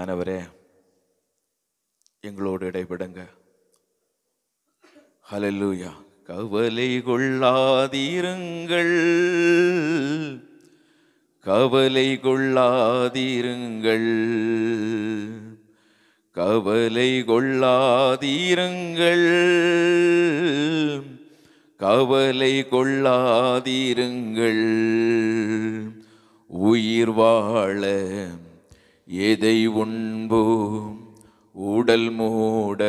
ஆவியானவரே எங்களோடு இடைபடுங்க. ஹல்லேலூயா. கவலை கொள்ளாதீருங்கள், கவலை கொள்ளாதீருங்கள், கவலை கொள்ளாதீருங்கள், கவலை கொள்ளாதீருங்கள். உயிர் வாழ எதை உண்போம், உடல் மூட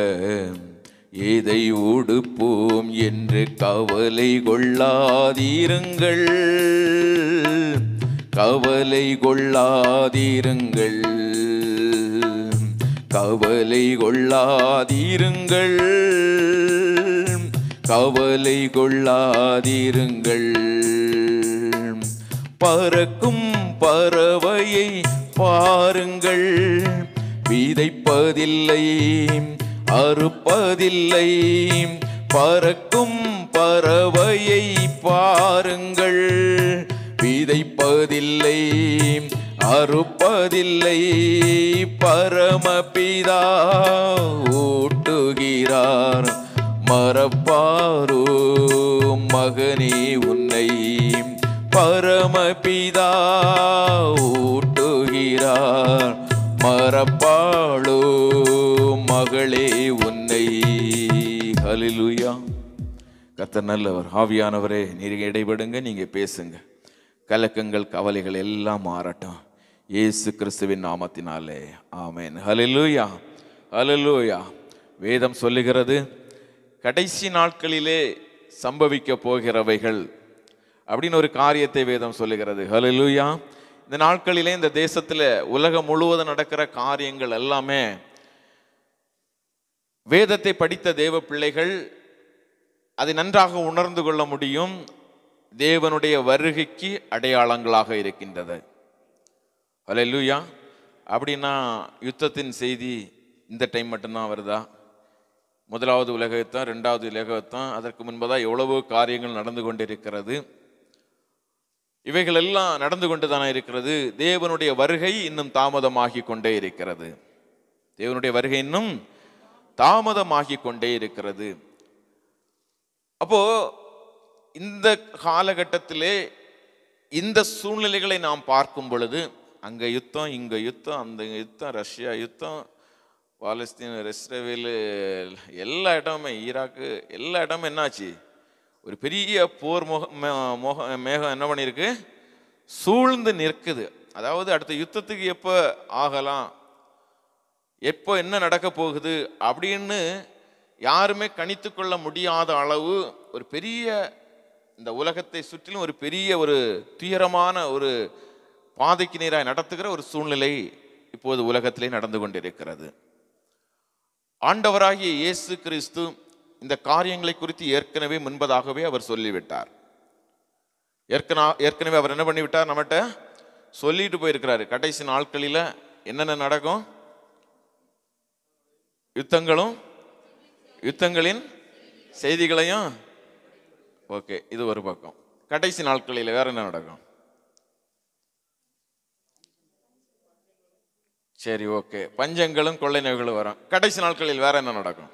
எதை உடுப்போம் என்று கவலை கொள்ளாதீருங்கள், கவலை கொள்ளாதீருங்கள், கவலை கொள்ளாதீருங்கள், கவலை கொள்ளாதீருங்கள். பறக்கும் பறவையை பாருங்கள், விதைப்பதில்லை அறுப்பதில்லை. பறக்கும் பறவையை பாருங்கள், விதைப்பதில்லை அறுப்பதில்லை. பரமபிதா ஊட்டுகிறார், மறப்பாரோ மகனே உன்னை. பரமபிதா ஊட்டுகிறார், மறப்பாளோ மகளே உன்னை. ஹல்லேலூயா. கர்த்தர் நல்லவர். ஆவியானவரே நீங்க இடைபடுங்க, நீங்க பேசுங்க. கலக்கங்கள் கவலைகள் எல்லாம் மாறட்டும் இயேசு கிறிஸ்துவின் நாமத்தினாலே. ஆமென். ஹல்லேலூயா, ஹல்லேலூயா. வேதம் சொல்லுகிறது கடைசி நாட்களிலே சம்பவிக்க போகிறவைகள் அப்படின்னு ஒரு காரியத்தை வேதம் சொல்லுகிறது. ஹல்லேலூயா. இந்த நாட்களிலே இந்த தேசத்தில் உலகம் முழுவதும் நடக்கிற காரியங்கள் எல்லாமே வேதத்தை படித்த தேவ பிள்ளைகள் அதை நன்றாக உணர்ந்து கொள்ள முடியும். தேவனுடைய வருகைக்கு அடையாளங்களாக இருக்கின்றது. ஹல்லேலூயா. அப்படின்னா யுத்தத்தின் செய்தி இந்த டைம் மட்டும்தான் வருதா? முதலாவது உலக யுத்தம், ரெண்டாவது உலக யுத்தம், அதற்கு முன்பதாக எவ்வளவோ காரியங்கள் நடந்து கொண்டிருக்கிறது. இவைகள் எல்லாம் நடந்து கொண்டு தானே இருக்கிறது. தேவனுடைய வருகை இன்னும் தாமதமாகி கொண்டே இருக்கிறது. தேவனுடைய வருகை இன்னும் தாமதமாகி கொண்டே இருக்கிறது. அப்போ இந்த காலகட்டத்திலே இந்த சூழ்நிலைகளை நாம் பார்க்கும் பொழுது, அங்க யுத்தம், இங்க யுத்தம், அந்த யுத்தம், ரஷ்யா யுத்தம், பாலஸ்தீன், இஸ்ரேல், எல்லா இடமுமே, ஈராக்கு, எல்லா இடமும் என்னாச்சு? ஒரு பெரிய போர் மேகம் என்ன பண்ணியிருக்கு? சூழ்ந்து நிற்குது. அதாவது அடுத்த யுத்தத்துக்கு எப்போ ஆகலாம், எப்போ என்ன நடக்க போகுது அப்படின்னு யாருமே கணித்து கொள்ள முடியாத அளவு ஒரு பெரிய, இந்த உலகத்தை சுற்றிலும் ஒரு பெரிய ஒரு துயரமான ஒரு பாதைக்கு நேராக நடத்துகிற ஒரு சூழ்நிலை இப்போது உலகத்திலே நடந்து கொண்டிருக்கிறது. ஆண்டவராகிய இயேசு கிறிஸ்து இந்த காரியங்களை குறித்து ஏற்கனவே முன்பதாகவே அவர் சொல்லிவிட்டார். ஏற்கனவே அவர் என்ன பண்ணிவிட்டார்? நம்மகிட்ட சொல்லிட்டு போயிருக்கிறாரு. கடைசி நாட்களில் என்னென்ன நடக்கும்? யுத்தங்களும் யுத்தங்களின் செய்திகளையும். ஓகே, இது ஒரு பக்கம். கடைசி நாட்களில் வேற என்ன நடக்கும்? சரி, ஓகே, பஞ்சங்களும் கொள்ளை நோய்களும் வரும். கடைசி நாட்களில் வேற என்ன நடக்கும்?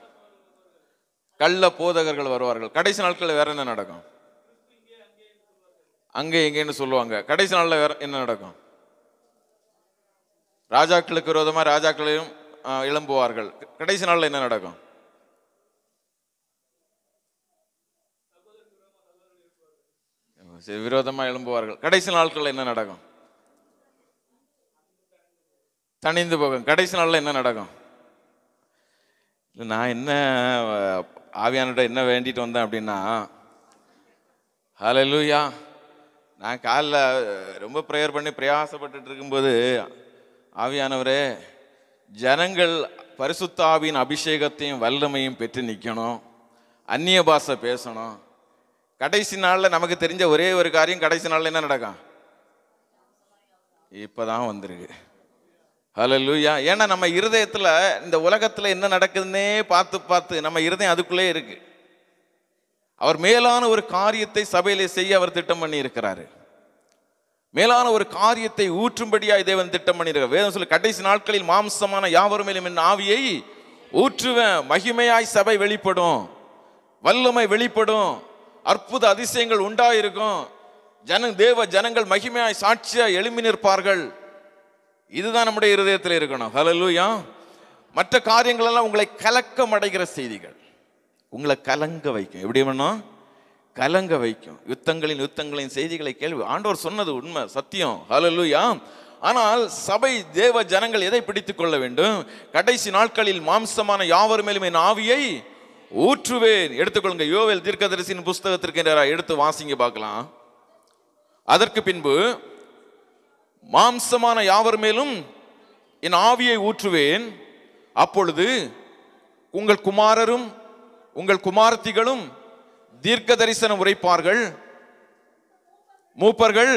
கள்ள போதகர்கள் வருவார்கள். கடைசி நாட்களில் வேற என்ன நடக்கும்? அங்கே எங்கேன்னு சொல்லுவாங்க. கடைசி நாளில் வேற என்ன நடக்கும்? ராஜாக்களுக்கு விரோதமாக ராஜாக்களையும் எழும்புவார்கள். கடைசி நாளில் என்ன நடக்கும்? விரோதமாக எழும்புவார்கள். கடைசி நாட்களில் என்ன நடக்கும்? தனிந்து போகும். கடைசி நாளில் என்ன நடக்கும்? நான் என்ன ஆவியானோட என்ன வேண்டிட்டு வந்தேன் அப்படின்னா, ஹல்லேலூயா, நான் காலைல ரொம்ப ப்ரேயர் பண்ணி பிரயாசப்பட்டு இருக்கும்போது, ஆவியானவரே, ஜனங்கள் பரிசுத்த ஆவியின் அபிஷேகத்தையும் வல்லமையும் பெற்று நிற்கணும், அந்நிய பாஷை பேசணும். கடைசி நாளில் நமக்கு தெரிஞ்ச ஒரே ஒரு காரியம், கடைசி நாளில் என்ன நடக்கும்? இப்போதான் வந்திருக்கு. ஹல்லேலூயா. ஏன்னா நம்ம இருதயத்தில் இந்த உலகத்தில் என்ன நடக்குதுன்னே பார்த்து பார்த்து நம்ம இருதயம் அதுக்குள்ளே இருக்கு. அவர் மேலான ஒரு காரியத்தை சபையிலே செய்ய அவர் திட்டம் பண்ணி இருக்கிறாரு. மேலான ஒரு காரியத்தை ஊற்றும்படியாய் தேவன் திட்டம் பண்ணியிருக்க. வேதம் சொல்லி கடைசி நாட்களில் மாம்சமான யாவரும் மேலும் என் ஆவியை ஊற்றுவேன். மகிமையாய் சபை வெளிப்படும், வல்லமை வெளிப்படும், அற்புத அதிசயங்கள் உண்டாயிருக்கும். தேவ ஜனங்கள் மகிமையாய் சாட்சியாய் எழும்பி நிற்பார்கள். இதுதான் நம்முடைய இருதயத்தில் இருக்கணும். ஹல்லேலூயா. மற்ற காரியங்கள் எல்லாம் உங்களை கலக்கம் அடைகிற செய்திகள், உங்களை கலங்க வைக்கும். எப்படி வேணும்? கலங்க வைக்கும். யுத்தங்களின் செய்திகளை கேள்வி. ஆண்டவர் சொன்னது உண்மை, சத்தியம். ஹல்லேலூயா. ஆனால் சபை தேவ ஜனங்கள் எதை பிடித்துக் கொள்ள வேண்டும்? கடைசி நாட்களில் மாம்சமான யாவர் மேலும் என் ஆவியை ஊற்றுவேன். எடுத்துக்கொள்ளுங்க, யோவேல் தீர்க்கதரிசியின் புஸ்தகத்திற்கு எடுத்து வாசிங்க பார்க்கலாம். அதற்கு பின்பு மாம்சமான யாவர் மேலும் என் ஆவியை ஊற்றுவேன். அப்பொழுது உங்கள் குமாரரும் உங்கள் குமாரத்திகளும் தீர்க்க தரிசனம் உரைப்பார்கள், மூப்பர்கள்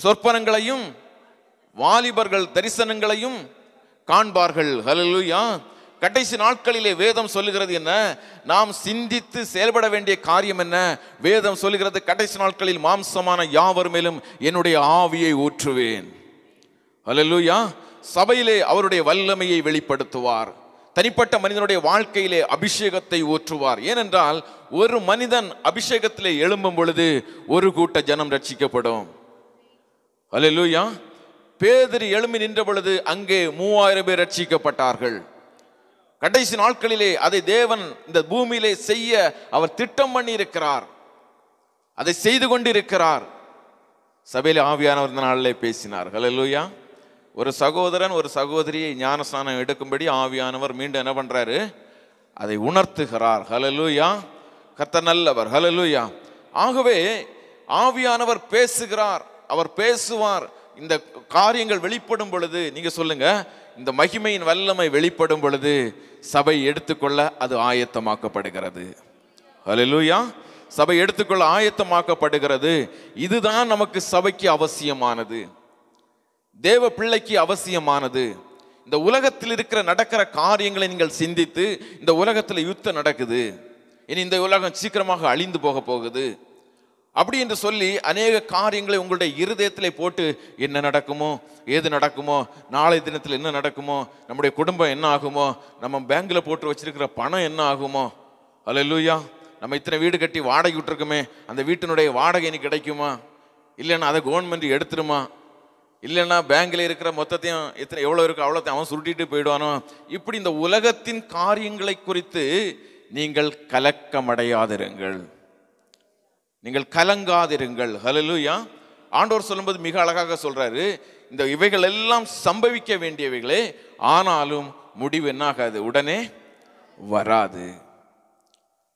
சொற்பனங்களையும் வாலிபர்கள் தரிசனங்களையும் காண்பார்கள். ஹல்லேலூயா. கடைசி நாட்களிலே வேதம் சொல்லுகிறது என்ன? நாம் சிந்தித்து செயல்பட வேண்டிய காரியம் என்ன? வேதம் சொல்லுகிறது, கடைசி நாட்களில் மாம்சமான யாவர் மேலும் என்னுடைய ஆவியை ஊற்றுவேன். ஹல்லேலூயா. சபையிலே அவருடைய வல்லமையை வெளிப்படுத்துவார். தனிப்பட்ட மனிதனுடைய வாழ்க்கையிலே அபிஷேகத்தை ஊற்றுவார். ஏனென்றால் ஒரு மனிதன் அபிஷேகத்திலே எழும்பும் பொழுது ஒரு கூட்ட ஜனம் ரட்சிக்கப்படும். ஹல்லேலூயா. பேதுரு எழும்பி நின்ற பொழுது அங்கே 3000 பேர் ரட்சிக்கப்பட்டார்கள். கடைசி நாட்களிலே அதை தேவன் இந்த பூமியிலே செய்ய அவர் திட்டம் பண்ணி இருக்கிறார், அதை செய்து கொண்டிருக்கிறார். சபையில ஆவியானவர் இந்த நாளிலே பேசினார். ஹல்லேலூயா. ஒரு சகோதரன் ஒரு சகோதரியை ஞானஸ்நானம் எடுக்கும்படி ஆவியானவர் மீண்டும் என்ன பண்றாரு? அதை உணர்த்துகிறார். ஹல்லேலூயா. கர்த்தர் நல்லவர். ஹல்லேலூயா. ஆகவே ஆவியானவர் பேசுகிறார், அவர் பேசுவார். இந்த காரியங்கள் வெளிப்படும் பொழுது நீங்க சொல்லுங்க, இந்த மகிமையின் வல்லமை வெளிப்படும் பொழுது சபை எடுத்துக்கொள்ள அது ஆயத்தமாக்கப்படுகிறது. ஹல்லேலூயா. சபை எடுத்துக்கொள்ள ஆயத்தமாக்கப்படுகிறது. இதுதான் நமக்கு சபைக்கு அவசியமானது, தேவ பிள்ளைக்கு அவசியமானது. இந்த உலகத்தில் நடக்கிற காரியங்களை நீங்கள் சிந்தித்து, இந்த உலகத்தில் யுத்தம் நடக்குது, இனி இந்த உலகம் சீக்கிரமாக அழிந்து போக போகுது அப்படி என்று சொல்லி அநேக காரியங்களை உங்களுடைய இருதயத்திலே போட்டு என்ன நடக்குமோ, ஏது நடக்குமோ, நாளை தினத்தில் என்ன நடக்குமோ, நம்முடைய குடும்பம் என்ன ஆகுமோ, நம்ம பேங்கில் போட்டு வச்சிருக்கிற பணம் என்ன ஆகுமோ. ஹல்லேலூயா. நம்ம இத்தனை வீடு கட்டி வாடகை விட்டுருக்குமே, அந்த வீட்டினுடைய வாடகை எனக்கு கிடைக்குமா, இல்லைன்னா அதை கவர்மெண்ட் எடுத்துருமா, இல்லைன்னா பேங்கில் இருக்கிற மொத்தத்தையும் எவ்வளோ இருக்கு அவ்வளோத்தையும் அவன் சுருட்டிட்டு போயிடுவானோ. இப்படி இந்த உலகத்தின் காரியங்களை குறித்து நீங்கள் கலக்கமடையாதிருங்கள், நீங்கள் கலங்காதிருங்கள். ஹல்லேலூயா. ஆண்டவர் சொல்லும்போது மிக அழகாக சொல்றாரு, இந்த இவைகள் எல்லாம் சம்பவிக்க வேண்டியவைகளே, ஆனாலும் முடிவு என்னாகாது, உடனே வராது.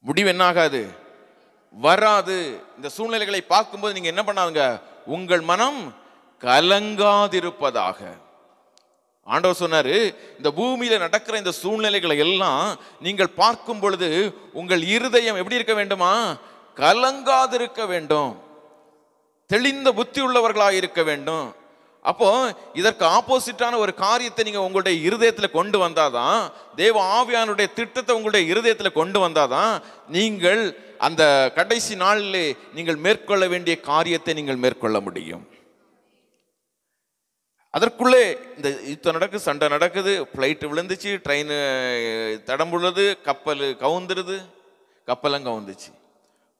முடிவு என்னாகாது, வராது. இந்த சூழ்நிலைகளை பார்க்கும்போது நீங்க என்ன பண்ணாதுங்க, உங்கள் மனம் கலங்காதிருப்பதாக. ஆண்டவர் சொன்னாரு, இந்த பூமியில நடக்கிற இந்த சூழ்நிலைகளை எல்லாம் நீங்கள் பார்க்கும் பொழுது உங்கள் இருதயம் எப்படி இருக்க வேண்டுமா, கலங்காதிருக்க வேண்டும், தெளிந்த புத்தி உள்ளவர்களாக இருக்க வேண்டும். அப்போ இதற்கு ஆப்போசிட்டான ஒரு காரியத்தை நீங்க உங்களுடைய இருதயத்தில் கொண்டு வந்தாதான், தேவ ஆவியானுடைய திட்டத்தை உங்களுடைய இருதயத்தில் கொண்டு வந்தாதான் நீங்கள் அந்த கடைசி நாளிலே நீங்கள் மேற்கொள்ள வேண்டிய காரியத்தை நீங்கள் மேற்கொள்ள முடியும். அதற்குள்ளே இந்த யுத்தம் நடக்குது, சண்டை நடக்குது, ஃப்ளைட்டு விழுந்துச்சு, ட்ரெயின் தடம்புள்ளது, கப்பல் கவுந்துருது, கப்பலும் கவுந்துச்சு,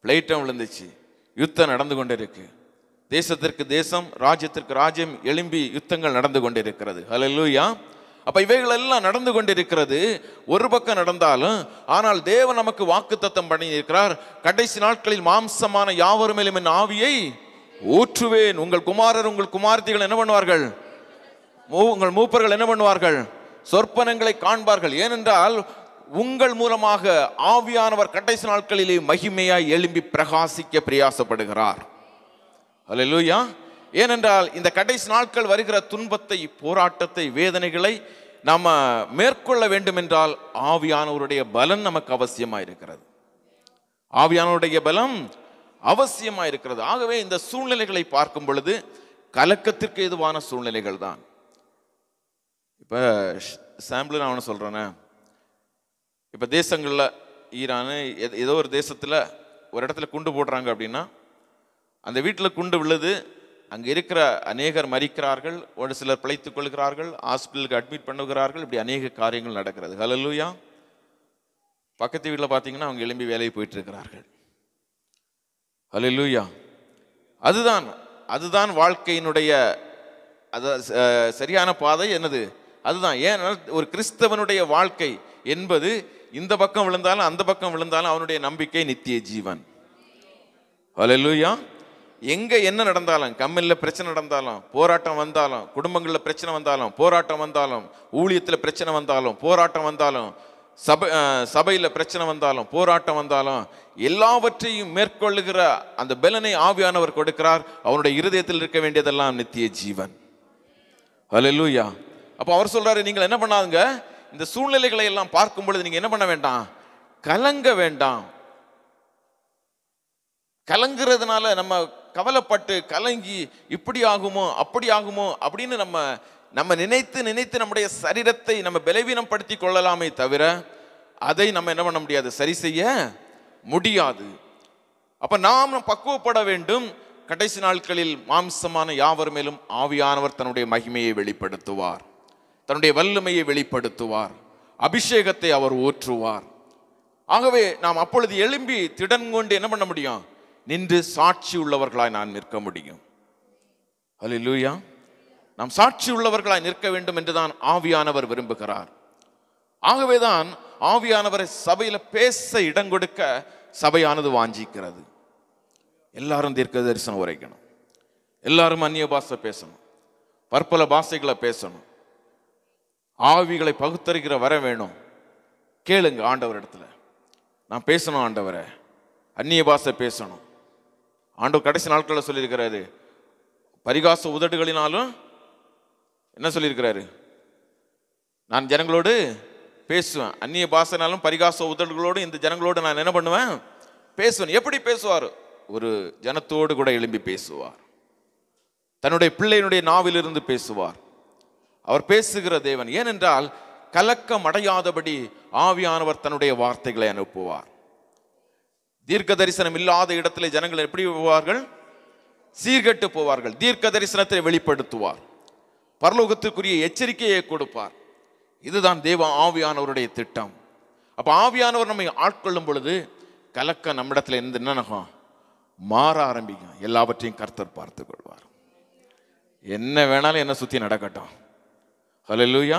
ஃப்ளைட்டும் விழுந்துச்சு, யுத்தம் நடந்து கொண்டே இருக்கு. தேசத்திற்கு தேசம், ராஜ்யத்திற்கு ராஜ்யம் எழும்பி யுத்தங்கள் நடந்து கொண்டிருக்கிறது. ஹல்லேலூயா. அப்ப இவைகள் எல்லாம் நடந்து கொண்டிருக்கிறது. ஒரு பக்கம் நடந்தாலும், ஆனால் தேவன் நமக்கு வாக்குத்தத்தம் பண்ணி இருக்கிறார், கடைசி நாட்களில் மாம்சமான யாவர் மேலும் என் ஆவியை ஊற்றுவேன். உங்கள் குமாரர் உங்கள் குமாரத்திகள் என்ன பண்ணுவார்கள், உங்கள் மூப்பர்கள் என்ன பண்ணுவார்கள், சொற்பனங்களை காண்பார்கள். ஏனென்றால் உங்கள் மூலமாக ஆவியானவர் கடைசி நாட்களிலே மகிமையாய் எழும்பி பிரகாசிக்க பிரயாசப்படுகிறார். ஹல்லேலூயா. ஏனென்றால் இந்த கடைசி நாட்கள் வருகிற துன்பத்தை, போராட்டத்தை, வேதனைகளை நாம மேற்கொள்ள வேண்டும் என்றால் ஆவியானவருடைய பலன் நமக்கு அவசியமாயிருக்கிறது. ஆவியானவருடைய பலம் அவசியமாயிருக்கிறது. ஆகவே இந்த சூழ்நிலைகளை பார்க்கும் பொழுது கலக்கத்திற்கு ஏதுவான சூழ்நிலைகள் தான். இப்போ சாம்பிள் நான் அவனை சொல்கிறேனே, இப்போ தேசங்களில் ஈரானு ஏதோ ஒரு தேசத்தில் ஒரு இடத்துல குண்டு போடுறாங்க அப்படின்னா, அந்த வீட்டில் குண்டு விழுது, அங்கே இருக்கிற அநேகர் மரிக்கிறார்கள், ஒரு சிலர் பிழைத்துக் கொள்கிறார்கள், ஹாஸ்பிட்டலுக்கு அட்மிட் பண்ணுகிறார்கள். இப்படி அநேக காரியங்கள் நடக்கிறது. ஹல்லேலூயா. பக்கத்து வீட்டில் பார்த்தீங்கன்னா அவங்க எழும்பி வேலையை போயிட்டு இருக்கிறார்கள். ஹல்லேலூயா. அதுதான் வாழ்க்கையினுடைய சரியான பாதை. என்னது? அதுதான். ஏன் ஒரு கிறிஸ்தவனுடைய வாழ்க்கை என்பது இந்த பக்கம் விழுந்தாலும் அந்த பக்கம் விழுந்தாலும் அவனுடைய நம்பிக்கை நித்திய ஜீவன். ஹல்லேலூயா. எங்க என்ன நடந்தாலும், கம்பெனியில் பிரச்சனை நடந்தாலும், போராட்டம் வந்தாலும், குடும்பங்களில் பிரச்சனை வந்தாலும், போராட்டம் வந்தாலும், ஊழியத்தில் பிரச்சனை வந்தாலும், போராட்டம் வந்தாலும், சபையில் பிரச்சனை வந்தாலும், போராட்டம் வந்தாலும், எல்லாவற்றையும் மேற்கொள்ளுகிற அந்த பலனை ஆவியானவர் கொடுக்கிறார். அவனுடைய இருதயத்தில் இருக்க வேண்டியதெல்லாம் நித்திய ஜீவன். ஹல்லேலூயா. அப்போ அவர் சொல்றாரு, நீங்கள் என்ன பண்ணாதுங்க, இந்த சூழ்நிலைகளை எல்லாம் பார்க்கும் பொழுது நீங்க என்ன பண்ண வேண்டாம், கலங்க வேண்டாம். கலங்குறதுனால நம்ம கவலைப்பட்டு கலங்கி இப்படி ஆகுமோ அப்படி ஆகுமோ அப்படின்னு நம்ம நினைத்து நம்முடைய சரீரத்தை நம்ம பலவீனம் படுத்தி கொள்ளலாமே தவிர அதை நம்ம என்ன பண்ண முடியாது, சரி செய்ய முடியாது. அப்ப நாம் பக்குவப்பட வேண்டும். கடைசி நாட்களில் மாம்சமான யாவர் மேலும் ஆவியானவர் தன்னுடைய மகிமையை வெளிப்படுத்துவார், தன்னுடைய வல்லமையை வெளிப்படுத்துவார், அபிஷேகத்தை அவர் ஊற்றுவார். ஆகவே நாம் அப்பொழுது எழும்பி திடன் கொண்டு என்ன பண்ண முடியும், நின்று சாட்சி உள்ளவர்களாய் நான் நிற்க முடியும். ஹல்லேலூயா. நாம் சாட்சி உள்ளவர்களாய் நிற்க வேண்டும் என்றுதான் ஆவியானவர் விரும்புகிறார். ஆகவேதான் ஆவியானவரை சபையில பேச இடம் கொடுக்க சபையானது வாஞ்சிக்கிறது. எல்லாரும் தீர்க்க தரிசனம் உரைக்கணும், எல்லாரும் அந்நிய பாஷை பேசணும், பற்பல பாஷைகளை பேசணும், ஆவிகளை பகுத்தறிகிற வர வேணும். கேளுங்க ஆண்டவர் இடத்துல, நான் பேசணும் ஆண்டவரை, அந்நிய பாஷை பேசணும். ஆண்டவர் கடைசி நாட்களில் சொல்லியிருக்கிறாரு, பரிகாச உதடுகளினாலும் என்ன சொல்லியிருக்கிறாரு, நான் ஜனங்களோடு பேசுவேன். அந்நிய பாஷைனாலும் பரிகாச உதடுகளோடு இந்த ஜனங்களோடு நான் என்ன பண்ணுவேன், பேசுவேன். எப்படி பேசுவார்? ஒரு ஜனத்தோடு கூட எழும்பி பேசுவார். தன்னுடைய பிள்ளையினுடைய நாவிலிருந்து பேசுவார். அவர் பேசுகிற தேவன். ஏனென்றால் கலக்கம் அடையாதபடி ஆவியானவர் தன்னுடைய வார்த்தைகளை அனுப்புவார். தீர்க்க தரிசனம் இல்லாத இடத்துல ஜனங்கள் எப்படி போவார்கள், சீர்கெட்டு போவார்கள். தீர்க்க தரிசனத்தை வெளிப்படுத்துவார், பரலோகத்திற்குரிய எச்சரிக்கையை கொடுப்பார். இதுதான் தேவ ஆவியானவருடைய திட்டம். அப்ப ஆவியானவர் நம்மை ஆட்கொள்ளும் பொழுது கலக்கம் நம்மிடத்துல இருந்து என்ன மாற ஆரம்பிக்கும். எல்லாவற்றையும் கர்த்தர் பார்த்துக் கொள்வார். என்ன வேணாலும் என்ன சுற்றி நடக்கட்டும். ஹல்லேலூயா.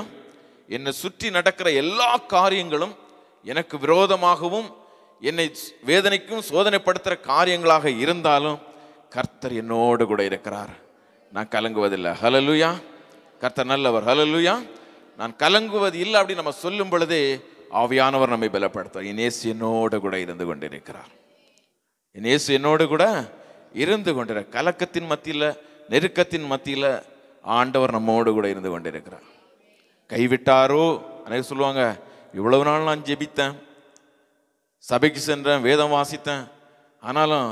என்னை சுற்றி நடக்கிற எல்லா காரியங்களும் எனக்கு விரோதமாகவும் என்னை வேதனைக்கும் சோதனைப்படுத்துகிற காரியங்களாக இருந்தாலும் கர்த்தர் என்னோடு கூட இருக்கிறார், நான் கலங்குவதில்லை. ஹல்லேலூயா. கர்த்தர் நல்லவர். ஹல்லேலூயா. நான் கலங்குவது இல்லை அப்படி நம்ம சொல்லும் பொழுதே ஆவியானவர் நம்மை பலப்படுத்துவார். என் இயேசு என்னோடு கூட இருந்து கொண்டிருக்கிறார், என் இயேசு என்னோடு கூட இருந்து கொண்டிருக்கிற கலக்கத்தின் மத்தியில், நெருக்கத்தின் மத்தியில் ஆண்டவர் நம்மோடு கூட இருந்து கொண்டிருக்கிறார். கைவிட்டாரோ அன்னைக்கு சொல்லுவாங்க, இவ்வளவு நாள் நான் ஜெபித்தேன், சபைக்கு சென்றேன், வேதம் வாசித்தேன், ஆனாலும்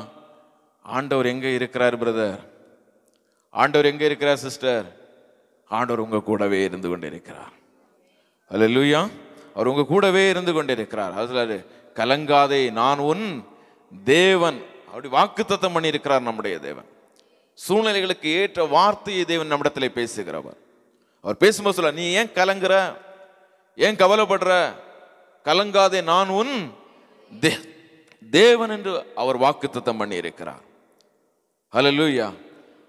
ஆண்டவர் எங்கே இருக்கிறார் பிரதர், ஆண்டவர் எங்கே இருக்கிறார் சிஸ்டர், ஆண்டவர் உங்க கூடவே இருந்து கொண்டிருக்கிறார். ஹல்லேலூயா. அவர் உங்க கூடவே இருந்து கொண்டிருக்கிறார். அதுல கலங்காதே, நான் உன் தேவன் அப்படி வாக்குத்தத்தம் பண்ணி இருக்கிறார் நம்முடைய தேவன். சூழ்நிலைகளுக்கு ஏற்ற வார்த்தையை தேவன் நம்மிடத்திலே பேசுகிறவர். அவர் பேசும்போது சொல்ல, நீ ஏன் கலங்குற, ஏன் கவலைப்படுற, கலங்காதே, நான் உன் தேவன் என்று அவர் வாக்குத்தத்தம் பண்ணி இருக்கிறார். ஹல்லேலூயா.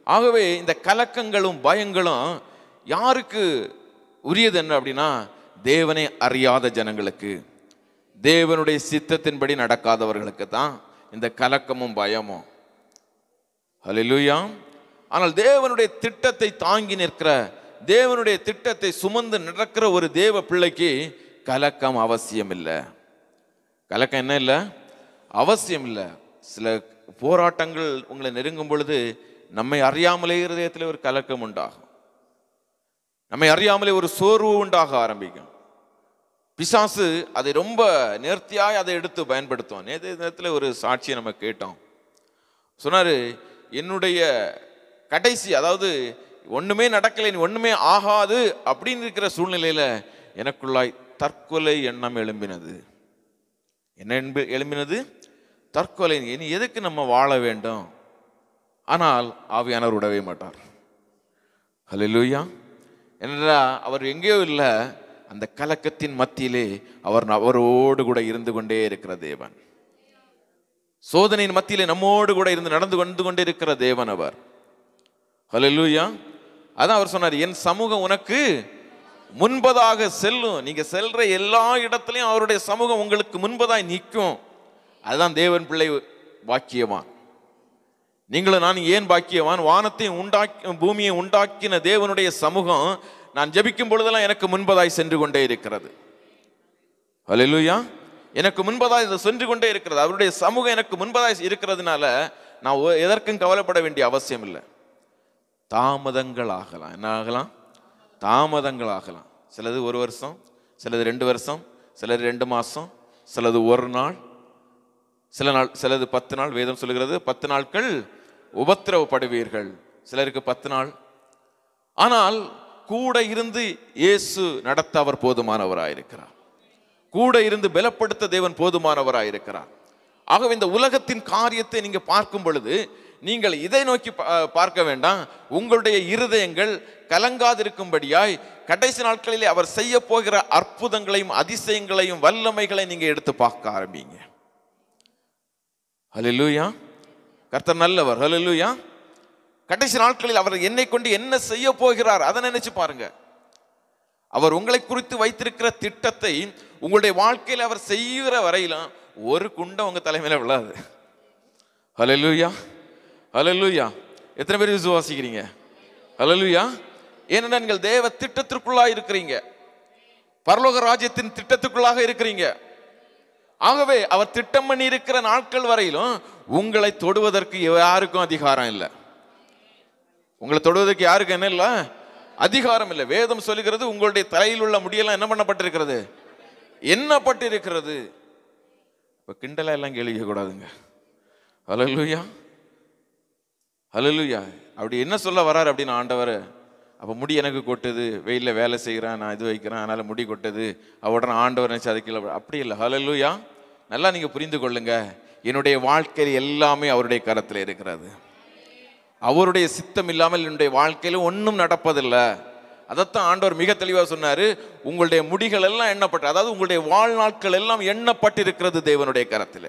ஆகவே இந்த கலக்கங்களும் பயங்களும் யாருக்கு உரியது என்ன அப்படின்னா, தேவனை அறியாத ஜனங்களுக்கு, தேவனுடைய சித்தத்தின்படி நடக்காதவர்களுக்கு தான் இந்த கலக்கமும் பயமும். ஹல்லேலூயா. ஆனால் தேவனுடைய திட்டத்தை தாங்கி நிற்கிற, தேவனுடைய திட்டத்தை சுமந்து நடக்கிற ஒரு தேவ பிள்ளைக்கு கலக்கம் அவசியம் இல்லை. கலக்கம் என்ன இல்லை, அவசியம் இல்லை. சில போராட்டங்கள் உங்களை நெருங்கும் பொழுது நம்மை அறியாமலே இருதயத்தில் ஒரு கலக்கம் உண்டாகும், நம்மை அறியாமலே ஒரு சோர்வு உண்டாக ஆரம்பிக்கும். பிசாசு அதை ரொம்ப நேர்த்தியாய் அதை எடுத்து பயன்படுத்துவோம். நேரத்தில் ஒரு சாட்சியை நம்ம கேட்டோம். சொன்னாரு, என்னுடைய கடைசி, அதாவது ஒண்ணுமே நடக்கலை, ஒண்ணுமே ஆகாது அப்படின்னு இருக்கிற சூழ்நிலையில எனக்குள்ளாய் தற்கொலை எண்ணம் எழும்பினது. என்ன எழும்பினது? தற்கொலை. இனி எதுக்கு நம்ம வாழ வேண்டும், ஆனால் ஆவியானவர் விடவே மாட்டார். ஹல்லேலூயா. என்னடா அவர் எங்கேயோ இல்லை, அந்த கலக்கத்தின் மத்தியிலே அவரோடு கூட இருந்து கொண்டே இருக்கிற தேவன். சோதனையின் மத்தியிலே நம்மோடு கூட இருந்து நடந்து கொண்டே இருக்கிற தேவன் அவர். ஹல்லேலூயா. அதான் அவர் சொன்னார், என் சமூகம் உனக்கு முன்பதாக செல்லும். நீங்க செல்ற எல்லா இடத்துலையும் அவருடைய சமூகம் உங்களுக்கு முன்பதாய் நிற்கும். அதுதான் தேவன் பிள்ளை பாக்கியவான். நீங்களும் நான் ஏன் பாக்கியவான்? வானத்தையும் பூமியை உண்டாக்கின தேவனுடைய சமூகம் நான் ஜெபிக்கும் பொழுதெல்லாம் எனக்கு முன்பதாய் சென்று கொண்டே இருக்கிறது. ஹல்லேலூயா. எனக்கு முன்பதாய் சென்று கொண்டே இருக்கிறது. அவருடைய சமூகம் எனக்கு முன்பதாய் இருக்கிறதுனால நான் எதற்கும் கவலைப்பட வேண்டிய அவசியம் இல்லை. தாமதங்கள் ஆகலாம். என்ன ஆகலாம்? தாமதங்கள் ஆகலாம். சிலது 1 வருஷம், சிலது 2 வருஷம், சிலது 2 மாதம், சிலது 1 நாள், சிலது 10 நாள். வேதம் சொல்லுகிறது 10 நாட்கள் உபத்திரவப்படுவீர்கள். சிலருக்கு 10 நாள். ஆனால் கூட இருந்து இயேசு நடத்த அவர் போதுமானவராயிருக்கிறார். கூட இருந்து பலப்படுத்த தேவன் போதுமானவராயிருக்கிறார். ஆகவே இந்த உலகத்தின் காரியத்தை நீங்க பார்க்கும் பொழுது நீங்கள் இதை நோக்கி பார்க்க வேண்டாம். உங்களுடைய இருதயங்கள் கலங்காதிருக்கும்படியாய் கடைசி நாட்களிலே அவர் செய்ய போகிற அற்புதங்களையும் அதிசயங்களையும் வல்லமைகளை நீங்க எடுத்து பார்க்க ஆரம்பிங்க. ஹல்லேலூயா. கர்த்தர் நல்லவர். ஹல்லேலூயா. கடைசி நாட்களில் அவர் என்னை கொண்டு என்ன செய்ய போகிறார் அதை நினைச்சு பாருங்க. அவர் உங்களை குறித்து வைத்திருக்கிற திட்டத்தை உங்களுடைய வாழ்க்கையில் அவர் செய்கிற வரையிலும் ஒரு குண்டம் உங்க தலைமையில விழாது. ஹல்லேலூயா. ஹல்லேலூயா. எத்தனை பேர் விசுவாசிக்கிறீங்க? ஹல்லேலூயா. ஏனென்றால் நீங்கள் தேவ திட்டத்திற்குள்ளாக இருக்கிறீங்க, பரலோக ராஜ்யத்தின் திட்டத்துக்குள்ளாக இருக்கிறீங்க. ஆகவே அவர் திட்டம் பண்ணி இருக்கிற நாட்கள் வரையிலும் உங்களை தொடுவதற்கு யாருக்கும் அதிகாரம் இல்லை. உங்களை தொடுவதற்கு யாருக்கு என்ன இல்லை? அதிகாரம் இல்லை. வேதம் சொல்லுகிறது உங்களுடைய தலையில் உள்ள முடியெல்லாம் என்ன பண்ணப்பட்டிருக்கிறது? எண்ணப்பட்டிருக்கிறது. இப்போ கிண்டலா எல்லாம் கேள்விக்க கூடாதுங்க. ஹல்லேலூயா. ஹல்லேலூயா. அப்படி என்ன சொல்ல வராரு அப்படின்னு ஆண்டவர், அப்போ முடி எனக்கு கொட்டுது, வெயிலில் வேலை செய்கிறேன், நான் இது வைக்கிறேன், அதனால் முடி கொட்டுது, உடனே ஆண்டவர் நினச்சி அதுக்கு இல்லை, அப்படி இல்லை. ஹல்லேலூயா. நல்லா நீங்கள் புரிந்து கொள்ளுங்க, என்னுடைய வாழ்க்கையில் எல்லாமே அவருடைய கரத்தில் இருக்கிறது. அவருடைய சித்தம் இல்லாமல் என்னுடைய வாழ்க்கையில் ஒன்றும் நடப்பதில்லை. அதைத்தான் ஆண்டவர் மிக தெளிவாக சொன்னார். உங்களுடைய முடிகள் எல்லாம் எண்ணப்பட்டு, அதாவது உங்களுடைய வாழ்நாட்கள் எல்லாம் எண்ணப்பட்டிருக்கிறது தேவனுடைய கரத்தில்.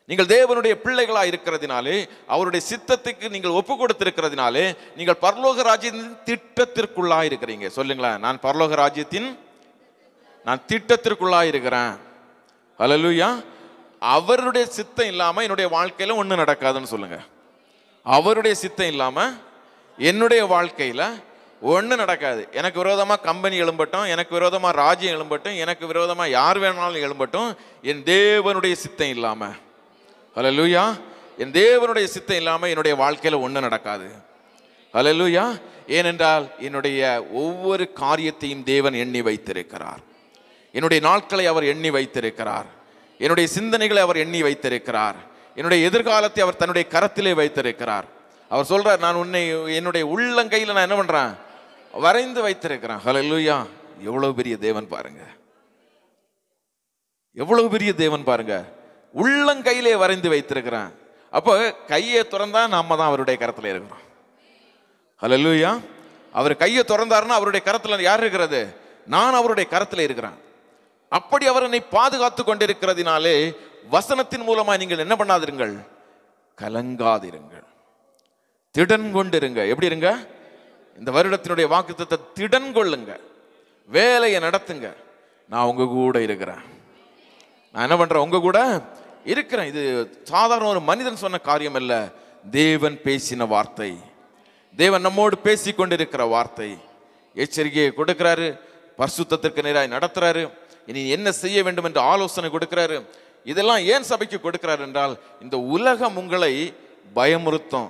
நீங்கள் தேவனுடைய பிள்ளைகளாக இருக்கிறதுனாலே, அவருடைய சித்தத்துக்கு நீங்கள் ஒப்பு கொடுத்திருக்கிறதுனாலே நீங்கள் பரலோக ராஜ்யத்தின் திட்டத்திற்குள்ளாக இருக்கிறீங்க. சொல்லுங்களேன், நான் பரலோக ராஜ்யத்தின் திட்டத்திற்குள்ளாக இருக்கிறேன். ஹல்லேலூயா. அவருடைய சித்தம் இல்லாமல் என்னுடைய வாழ்க்கையில் ஒன்றும் நடக்காதுன்னு சொல்லுங்க. அவருடைய சித்தம் இல்லாமல் என்னுடைய வாழ்க்கையில் ஒன்றும் நடக்காது. எனக்கு விரோதமாக கம்பெனி எழும்பட்டும், எனக்கு விரோதமாக ராஜ்யம் எழும்பட்டும், எனக்கு விரோதமாக யார் வேணாலும் எழும்பட்டும், என் தேவனுடைய சித்தம் இல்லாமல், ஹல்லேலூயா, என் தேவனுடைய சித்தம் இல்லாமல் என்னுடைய வாழ்க்கையில் ஒன்றும் நடக்காது. ஹல்லேலூயா. ஏனென்றால் என்னுடைய ஒவ்வொரு காரியத்தையும் தேவன் எண்ணி வைத்திருக்கிறார். என்னுடைய நாட்களை அவர் எண்ணி வைத்திருக்கிறார். என்னுடைய சிந்தனைகளை அவர் எண்ணி வைத்திருக்கிறார். என்னுடைய எதிர்காலத்தை அவர் தன்னுடைய கரத்திலே வைத்திருக்கிறார். அவர் சொல்றார், நான் உன்னை என்னுடைய உள்ளங்கையில் நான் என்ன பண்றேன்? வரைந்து வைத்திருக்கிறேன். ஹல்லேலூயா. எவ்வளவு பெரிய தேவன் பாருங்க, எவ்வளவு பெரிய தேவன் பாருங்க. உள்ளங்கையிலே வரைந்து வைத்திருக்கிறேன். அப்போ கையை திறந்தா நாம தான் அவருடைய கரத்தில் இருக்கிறோம். ஹல்லேலூயா. அவர் கையை திறந்தாருன்னா அவருடைய கரத்தில் யார் இருக்கிறது? நான் அவருடைய கரத்தில் இருக்கிறேன். அப்படி அவர் என்னை பாதுகாத்து கொண்டிருக்கிறதுனாலே வசனத்தின் மூலமா நீங்கள் என்ன பண்ணாதிருங்கள்? கலங்காதிருங்கள், திடன் கொண்டிருங்க. எப்படி இருங்க? இந்த வருடத்தினுடைய வாக்குத்தத்தத்தை திடன் கொள்ளுங்க, வேலையை நடத்துங்க. நான் உங்க கூட இருக்கிறேன். நான் என்ன பண்றேன்? உங்க கூட இருக்கிறேன். இது சாதாரண ஒரு மனிதன் சொன்ன காரியம் அல்ல, தேவன் பேசின வார்த்தை, தேவன் நம்மோடு பேசி கொண்டிருக்கிற வார்த்தை. எச்சரிக்கையை கொடுக்கிறாரு, பரிசுத்தத்திற்கு நேராய் நடத்துறாரு, இனி என்ன செய்ய வேண்டும் என்று ஆலோசனை கொடுக்கிறாரு. இதெல்லாம் ஏன் சபைக்கு கொடுக்கிறார் என்றால், இந்த உலகம் உங்களை பயமுறுத்தும்,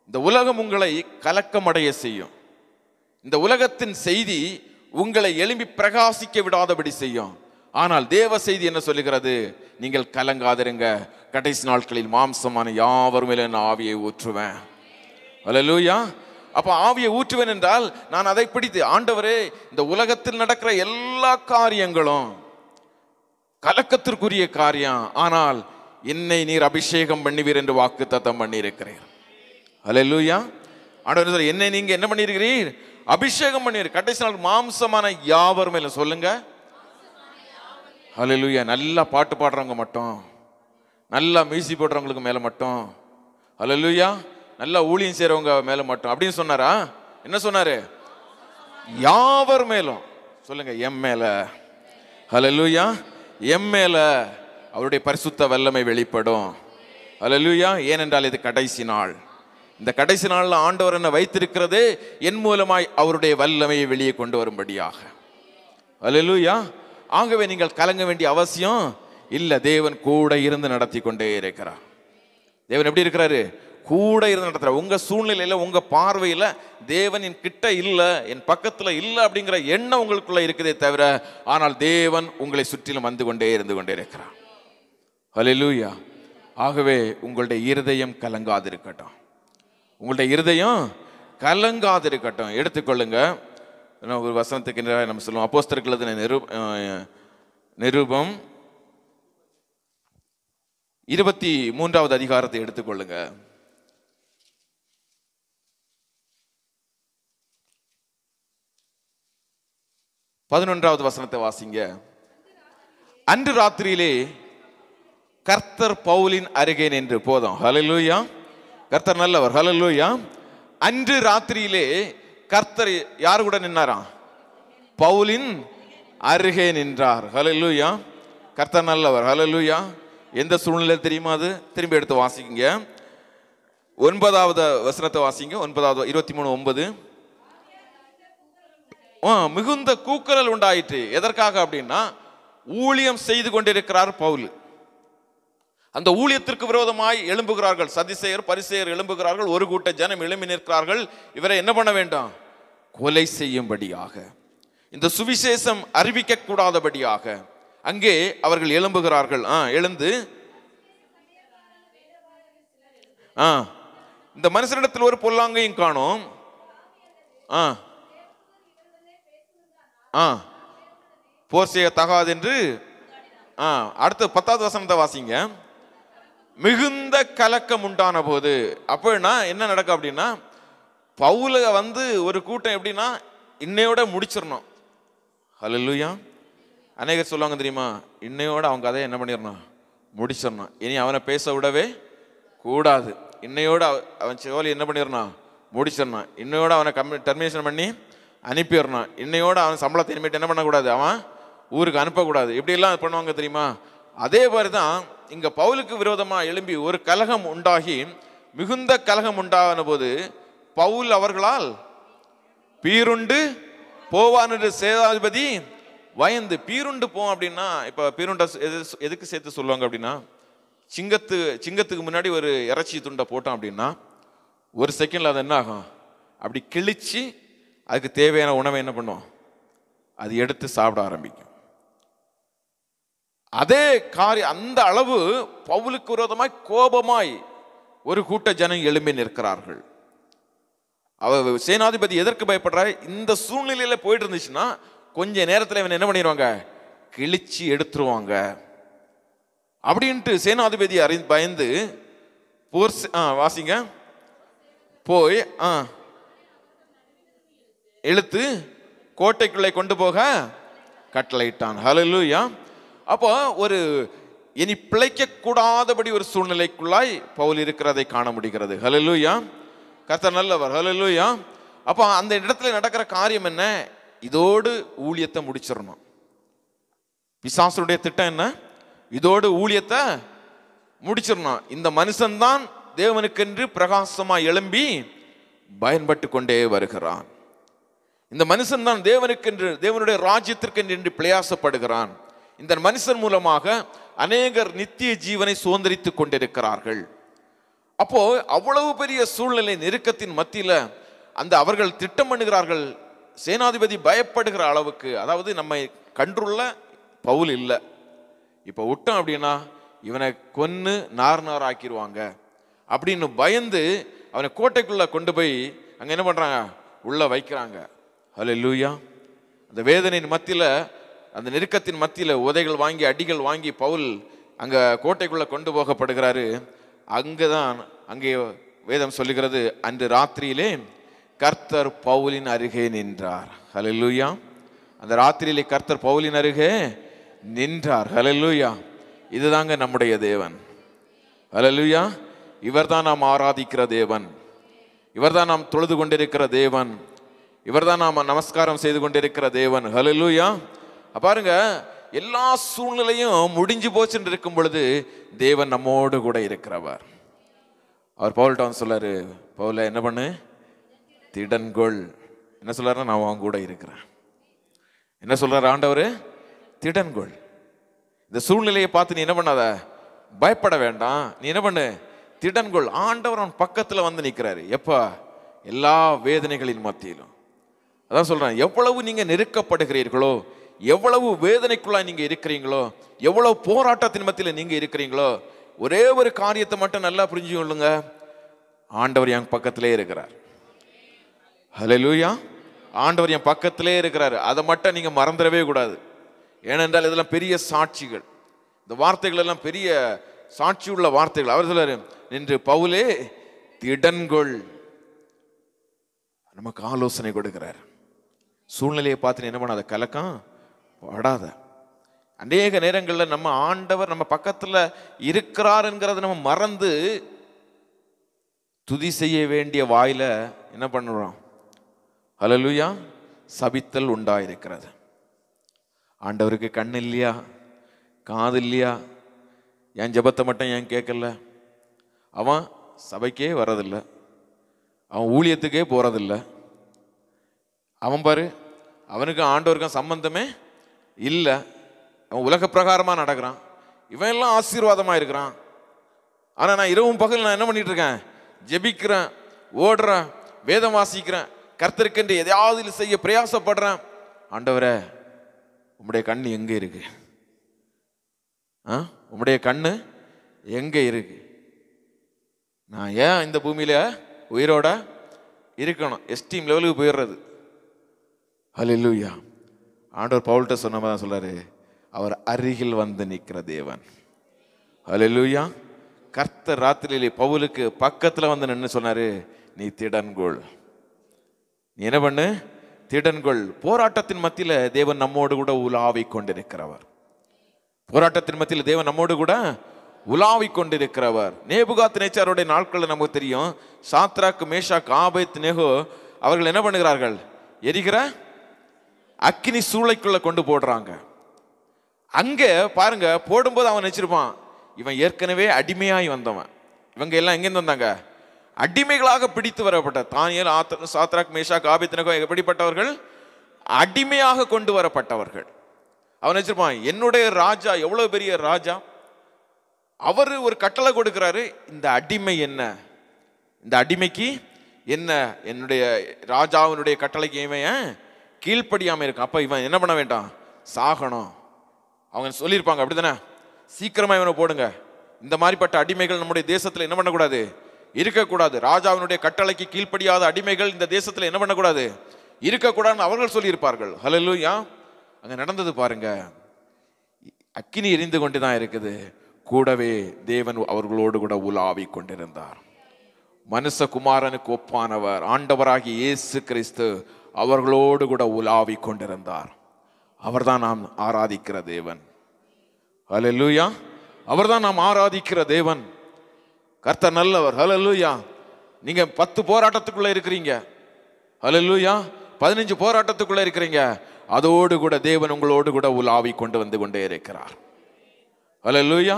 இந்த உலகம் உங்களை கலக்கமடைய செய்யும், இந்த உலகத்தின் செய்தி உங்களை எழும்பி பிரகாசிக்க விடாதபடி செய்யும். ஆனால் தேவ செய்தி என்ன சொல்லுகிறது? நீங்கள் கலங்காதிருங்க, கடைசி நாட்களில் மாம்சமான யாவர் மேலும் நான் ஆவியை ஊற்றுவேன். ஹல்லேலூயா. அப்ப ஆவியை ஊற்றுவேன் என்றால் நான் அதை பிடித்து, ஆண்டவரே இந்த உலகத்தில் நடக்கிற எல்லா காரியங்களும் கலக்கத்திற்குரிய காரியம், ஆனால் என்னை நீர் அபிஷேகம் பண்ணுவீர் என்று வாக்குத்தத்தம் பண்ணி இருக்கிறீர். ஹல்லேலூயா. ஆண்டவர் சொல்றார், என்னை நீங்க என்ன பண்ணிருக்கிறீர்? அபிஷேகம் பண்ணிரு. கடைசி நாள் மாம்சமான யாவர் மேல சொல்லுங்க. ஹல்லேலூயா. நல்லா பாட்டு பாடுறவங்க மட்டும், நல்லா மியூசிக் போடுறவங்களுக்கு மேல மட்டும், ஹல்லேலூயா, நல்லா ஊழியம் செய்றவங்க மேல மட்டும் அப்படின்னு சொன்னாரா? என்ன சொன்னாரு? யாவர் மேலும் சொல்லுங்க. எம் மேல. ஹல்லேலூயா. எம் மேல அவருடைய பரிசுத்த வல்லமை வெளிப்படும். ஹல்லேலூயா. ஏனென்றால் இது கடைசி நாள். இந்த கடைசி நாள்ல ஆண்டவர் என்ன வைத்திருக்கிறது? என் மூலமாய் அவருடைய வல்லமையை வெளியே கொண்டு வரும்படியாக. ஹல்லேலூயா. ஆகவே நீங்கள் கலங்க வேண்டிய அவசியம் இல்ல. தேவன் கூட இருந்து நடத்தி கொண்டே இருக்கிறார். தேவன் எப்படி இருக்கிறாரு? கூட இருந்து நடத்துறார். உங்க சூழ்நிலையில, உங்க பார்வையில தேவன் என் கிட்ட இல்ல, என் பக்கத்துல இல்ல அப்படிங்கிற எண்ணம் உங்களுக்குள்ள இருக்குதே தவிர, ஆனால் தேவன் உங்களை சுற்றிலும் வந்து கொண்டே இருந்து கொண்டே இருக்கிறார். ஹல்லேலூயா. ஆகவே உங்களுடைய இருதயம் கலங்காதிருக்கட்டும். உங்களுடைய இருதயம் கலங்காதிருக்கட்டும். எடுத்துக்கொள்ளுங்க. ஒரு வசனத்துக்கு நம்ம சொல்லுவோம். அப்போஸ்தலர்கள் நிருபம் 23வது அதிகாரத்தை எடுத்துக்கொள்ளுங்க. பதினொன்றாவது வசனத்தை வாசிங்க. அன்று ராத்திரியிலே கர்த்தர் பவுலின் அருகே நின்று. போதும். ஹல்லேலூயா. கர்த்தர் நல்லவர். ஹல்லேலூயா. அன்று ராத்திரியிலே கர்த்தர் யாரு கூட நின்னாராம்? பவுலின் அருகே நின்றார். ஹல்லேலூயா. கர்த்தர் நல்லவர். ஹல்லேலூயா. எந்த சூழ்நிலை தெரியுமா அது? திரும்பி எடுத்து வாசிங்க. 9வது வசனத்தை வாசிங்க. 23:9. மிகுந்த கூக்குரல் உண்டாயிற்று. எதற்காக அப்படின்னா, ஊழியம் செய்து கொண்டிருக்கிறார் பவுல். அந்த ஊழியத்திற்கு விரோதமாய் எழும்புகிறார்கள் சதிசேயர் பரிசேயர் எழும்புகிறார்கள். ஒரு கூட்ட ஜனம் எழும்பி நிற்கிறார்கள். இவரை என்ன பண்ண வேண்டாம்? கொலை செய்யும்படியாக, இந்த சுவிசேஷம் அறிவிக்க கூடாதபடியாக அங்கே அவர்கள் எழும்புகிறார்கள். எழுந்து இந்த மனுஷனிடத்தில் ஒரு பொல்லாங்கையும் காணோம். போர் செய்ய தகாது என்று. அடுத்து 10வது வசனத்தை வாசிங்க. மிகுந்த கலக்கம் உண்டான போது. அப்படின்னா என்ன நடக்கும் அப்படின்னா, பவுல ஒரு கூட்டம் எப்படின்னா இன்னையோட முடிச்சிடணும். ஹல்லேலூயா. அநேகர் சொல்லுவாங்க தெரியுமா, இன்னையோட அவங்க கதையை என்ன பண்ணிடணும்? முடிச்சிடணும். இனி அவனை பேச விடவே கூடாது. இன்னையோட அவன் சோழி என்ன பண்ணிடணும்? முடிச்சிடணும். இன்னையோட அவனை டெர்மினேஷன் பண்ணி அனுப்பிடணும். இன்னையோட அவன் சம்பளத்தை இனிமேட்டு என்ன பண்ணக்கூடாது? அவன் ஊருக்கு அனுப்பக்கூடாது. இப்படியெல்லாம் பண்ணுவாங்க தெரியுமா? அதே மாதிரி தான் இங்க பவுலுக்கு விரோதமா எழும்பி ஒரு கலகம் உண்டாகி, மிகுந்த கலகம் உண்டான போது பவுல் அவர்களால் பீருண்டு போவான் என்று சேனாதிபதி பயந்து. பீருண்டு போவோம் அப்படின்னா, இப்ப பீருண்ட எதுக்கு சேர்த்து சொல்லுவாங்க அப்படின்னா, சிங்கத்துக்கு முன்னாடி ஒரு இறைச்சி துண்டை போட்டோம் அப்படின்னா ஒரு செகண்ட்ல அது என்ன ஆகும்? அப்படி கிழிச்சு அதுக்கு தேவையான உணவை என்ன பண்ணும்? அது எடுத்து சாப்பிட ஆரம்பிக்கும். அதே காரியம், அந்த அளவு பவுலுக்கு விரோதமாய் கோபமாய் ஒரு கூட்ட ஜனம் எழும்பி நிற்கிறார்கள். அவர் சேனாதிபதி எதற்கு பயப்படுறாரு? இந்த சூழ்நிலையில போயிட்டு இருந்துச்சுன்னா கொஞ்ச நேரத்தில் இவன் என்ன பண்ணிடுவாங்க? கிழிச்சு எடுத்துருவாங்க அப்படின்ட்டு சேனாதிபதி பயந்து வாசிங்க போய் இழுத்து கோட்டைக்குள்ளே கொண்டு போக கட்டளையிட்டான். ஹல்லேலூயா. அப்போ ஒரு இனி பிழைக்க கூடாதபடி ஒரு சூழ்நிலைக்குள்ளாய் பவுல் இருக்கிறதை காண முடிகிறது. ஹல்லேலூயா. கர்த்தர் நல்லவர். ஹல்லேலூயா. அப்போ அந்த இடத்துல நடக்கிற காரியம் என்ன? இதோடு ஊழியத்தை முடிச்சிடணும். பிசாசுடைய திட்டம் என்ன? இதோடு ஊழியத்தை முடிச்சிடணும். இந்த மனுஷன்தான் தேவனுக்கென்று பிரகாசமா எழும்பி பயன்பட்டு கொண்டே வருகிறான். இந்த மனுஷன் தான் தேவனுக்கென்று, தேவனுடைய ராஜ்யத்திற்கென்று பிரயாசப்படுகிறான். இந்த மனுஷன் மூலமாக அநேகர் நித்திய ஜீவனை சுதந்திரித்துக் கொண்டிருக்கிறார்கள். அப்போ அவ்வளவு பெரிய சூழ்நிலை நெருக்கத்தின் மத்தியில அவர்கள் திட்டம் பண்ணுகிறார்கள். சேனாதிபதி பயப்படுகிற அளவுக்கு, அதாவது நம்மை கன்றுள்ள பவுல் இல்லை, இப்ப விட்டோம் அப்படின்னா இவனை கொன்னு நார் ஆக்கிடுவாங்க அப்படின்னு பயந்து அவனை கோட்டைக்குள்ள கொண்டு போய் அங்க என்ன பண்றாங்க? உள்ள வைக்கிறாங்க. ஹல்லேலூயா. அந்த வேதனையின் மத்தியில, அந்த நெருக்கத்தின் மத்தியில உதைகள் வாங்கி அடிகள் வாங்கி பவுல் அங்க கோட்டைக்குள்ள கொண்டு போகப்படுகிறாரு. அங்கே வேதம் சொல்லுகிறது, அன்று ராத்திரியிலே கர்த்தர் பவுலின் அருகே நின்றார். ஹல்லேலூயா. அந்த ராத்திரியிலே கர்த்தர் பவுலின் அருகே நின்றார். ஹல்லேலூயா. இதுதாங்க நம்முடைய தேவன். ஹல்லேலூயா. இவர்தான் நாம் ஆராதிக்கிற தேவன், இவர்தான் நாம் தொழுது கொண்டிருக்கிற தேவன், இவர்தான் நாம் நமஸ்காரம் செய்து கொண்டிருக்கிற தேவன். ஹல்லேலூயா. பாருங்க, எல்லா சூழ்நிலையும் முடிஞ்சு போச்சுன்னு இருக்கும் பொழுது தேவன் நம்மோடு கூட இருக்கிறவர். அவர் பவுல்கிட்ட சொல்றாரு, பவுல என்ன பண்ணு, திடன்கொள். என்ன சொல்றாருன்னா, நான் அவங்க கூட இருக்கிறேன். என்ன சொல்றாரு ஆண்டவர்? திடன்கொள். இந்த சூழ்நிலையை பார்த்து நீ என்ன பண்ணாத, பயப்பட வேண்டாம். நீ என்ன பண்ணு, திடன்கொள். ஆண்டவர் அவன் பக்கத்துல வந்து நிற்கிறாரு. எப்ப? எல்லா வேதனைகளின் மத்தியிலும். அதான் சொல்றேன், எவ்வளவு நீங்க நெருக்கப்படுகிறீர்களோ, எவ்வளவு வேதனைக்குள்ள நீங்க இருக்கிறீங்களோ, எவ்வளவு போராட்டத்தின் மத்தியில நீங்க இருக்கிறீங்களோ, ஒரே ஒரு காரியத்தை மட்டும் நல்லா புரிஞ்சு கொள்ளுங்க, ஆண்டவர் என் பக்கத்திலே இருக்கிறார். ஹல்லேலூயா. ஆண்டவர் என் பக்கத்திலே இருக்கிறாரு. அதை மட்டும் நீங்க மறந்துடவே கூடாது. ஏனென்றால் இதெல்லாம் பெரிய சாட்சிகள், இந்த வார்த்தைகள் எல்லாம் பெரிய சாட்சி உள்ள வார்த்தைகள். அவர் சொல்றாரு, நின்று பவுலே திடன்கொள். நமக்கு ஆலோசனை கொடுக்கிறார். சூழ்நிலையை பார்த்து என்ன பண்ணாத, கலக்கம் படாத. அநேக நேரங்களில் நம்ம ஆண்டவர் நம்ம பக்கத்தில் இருக்கிறார் என்கிறத நம்ம மறந்து துதி செய்ய வேண்டிய வாயில என்ன பண்ணுறோம்? ஹல்லேலூயா. சபித்தல் உண்டாயிருக்கிறது. ஆண்டவருக்கு கண் இல்லையா, காது இல்லையா, என் ஜெபத்தை மட்டும் ஏன் கேட்கல, அவன் சபைக்கே வர்றதில்லை, அவன் ஊழியத்துக்கே போறதில்லை, அவன் பாரு அவனுக்கு ஆண்டவருக்கும் சம்பந்தமே இல்லை, அவன் உலக பிரகாரமாக நடக்கிறான், இவன் எல்லாம் ஆசீர்வாதமாக இருக்கிறான். ஆனால் நான் இரவும் பகல் நான் என்ன பண்ணிட்டு இருக்கேன்? ஜெபிக்கிறேன், ஓடுறேன், வேதம் வாசிக்கிறேன், கர்த்தருக்கென்று எதையாவது செய்ய பிரயாசப்படுறேன். ஆண்டவரே, உம்முடைய கண்ணு எங்கே இருக்கு? உம்முடைய கண்ணு எங்கே இருக்கு? நான் ஏன் இந்த பூமியில உயிரோட இருக்கணும்? எஸ்டீம் லெவலுக்கு போயிடுறது. ஹல்லேலூயா. ஆண்டவர் பவுல்கிட்ட சொன்ன மாதிரி தான் சொல்றாரு, அவர் அருகில் வந்து நிற்கிற தேவன். ஹல்லேலூயா. கர்த்தர் ராத்திரியிலே பவுலுக்கு பக்கத்துல வந்து நின்று சொன்னாரு, நீ திடன்கொள். நீ என்ன பண்ணு? திடன்கொள். போராட்டத்தின் மத்தியில தேவன் நம்மோடு கூட உலாவி கொண்டிருக்கிறவர். போராட்டத்தின் மத்தியில் தேவன் நம்மோடு கூட உலாவி கொண்டிருக்கிறவர். நேபுகாத்நேச்சாருடைய நாட்கள் நமக்கு தெரியும். சாத்ராக், மேஷாக், ஆபேத்நேகோ அவர்கள் என்ன பண்ணுகிறார்கள்? எரிகிற அக்கினி சூளைக்குள்ள கொண்டு போடுறாங்க. அங்க பாருங்க, போடும்போது அவன் நினைச்சிருப்பான், இவன் ஏற்கனவே அடிமையாய் வந்தவன். இவங்க எல்லாம் எங்கிருந்து வந்தாங்க? அடிமைகளாக பிடித்து வரப்பட்ட தானியேல், சாத்ராக், மேஷாக், ஆபேத்நேகோ எப்படிப்பட்டவர்கள்? அடிமையாக கொண்டு வரப்பட்டவர்கள். அவன் நினைச்சிருப்பான், என்னுடைய ராஜா எவ்வளவு பெரிய ராஜா, அவரு ஒரு கட்டளை கொடுக்கிறாரு, இந்த அடிமை என்ன, இந்த அடிமைக்கு என்ன, என்னுடைய ராஜாவினுடைய கட்டளைக்கு இவன் கீழ்ப்படியாம இருக்கான், அப்ப இவன் என்ன பண்ண வேண்டாம்? சாகணும். அவங்க சொல்லியிருப்பாங்க, அப்படித்தானே? சீக்கிரமா இவனை போடுங்க. இந்த மாதிரிப்பட்ட அடிமைகள் நம்முடைய தேசத்துல என்ன பண்ணக்கூடாது? இருக்கக்கூடாது. ராஜாவினுடைய கட்டளைக்கு கீழ்ப்படியாத அடிமைகள் இந்த தேசத்துல என்ன பண்ணக்கூடாது? இருக்கக்கூடாதுன்னு அவர்கள் சொல்லியிருப்பார்கள். ஹல்லேலூயா. அங்க நடந்தது பாருங்க, அக்கினி எரிந்து கொண்டுதான் இருக்குது, கூடவே தேவன் அவர்களோடு கூட உலாவி கொண்டிருந்தார். மனுஷகுமாரனுக்கு ஒப்பானவர் ஆண்டவராகிய இயேசு கிறிஸ்து அவர்களோடு கூட உலாவி கொண்டிருந்தார். அவர்தான் நாம் ஆராதிக்கிற தேவன். ஹல்லேலூயா. அவர்தான் நாம் ஆராதிக்கிற தேவன். கர்த்தர் நல்லவர். ஹல்லேலூயா. நீங்க 10 போராட்டத்துக்குள்ள இருக்கிறீங்க, ஹல்லேலூயா, 15 போராட்டத்துக்குள்ள இருக்கிறீங்க, அதோடு கூட தேவன் உங்களோடு கூட உலாவி கொண்டு வந்து கொண்டே இருக்கிறார். ஹல்லேலூயா.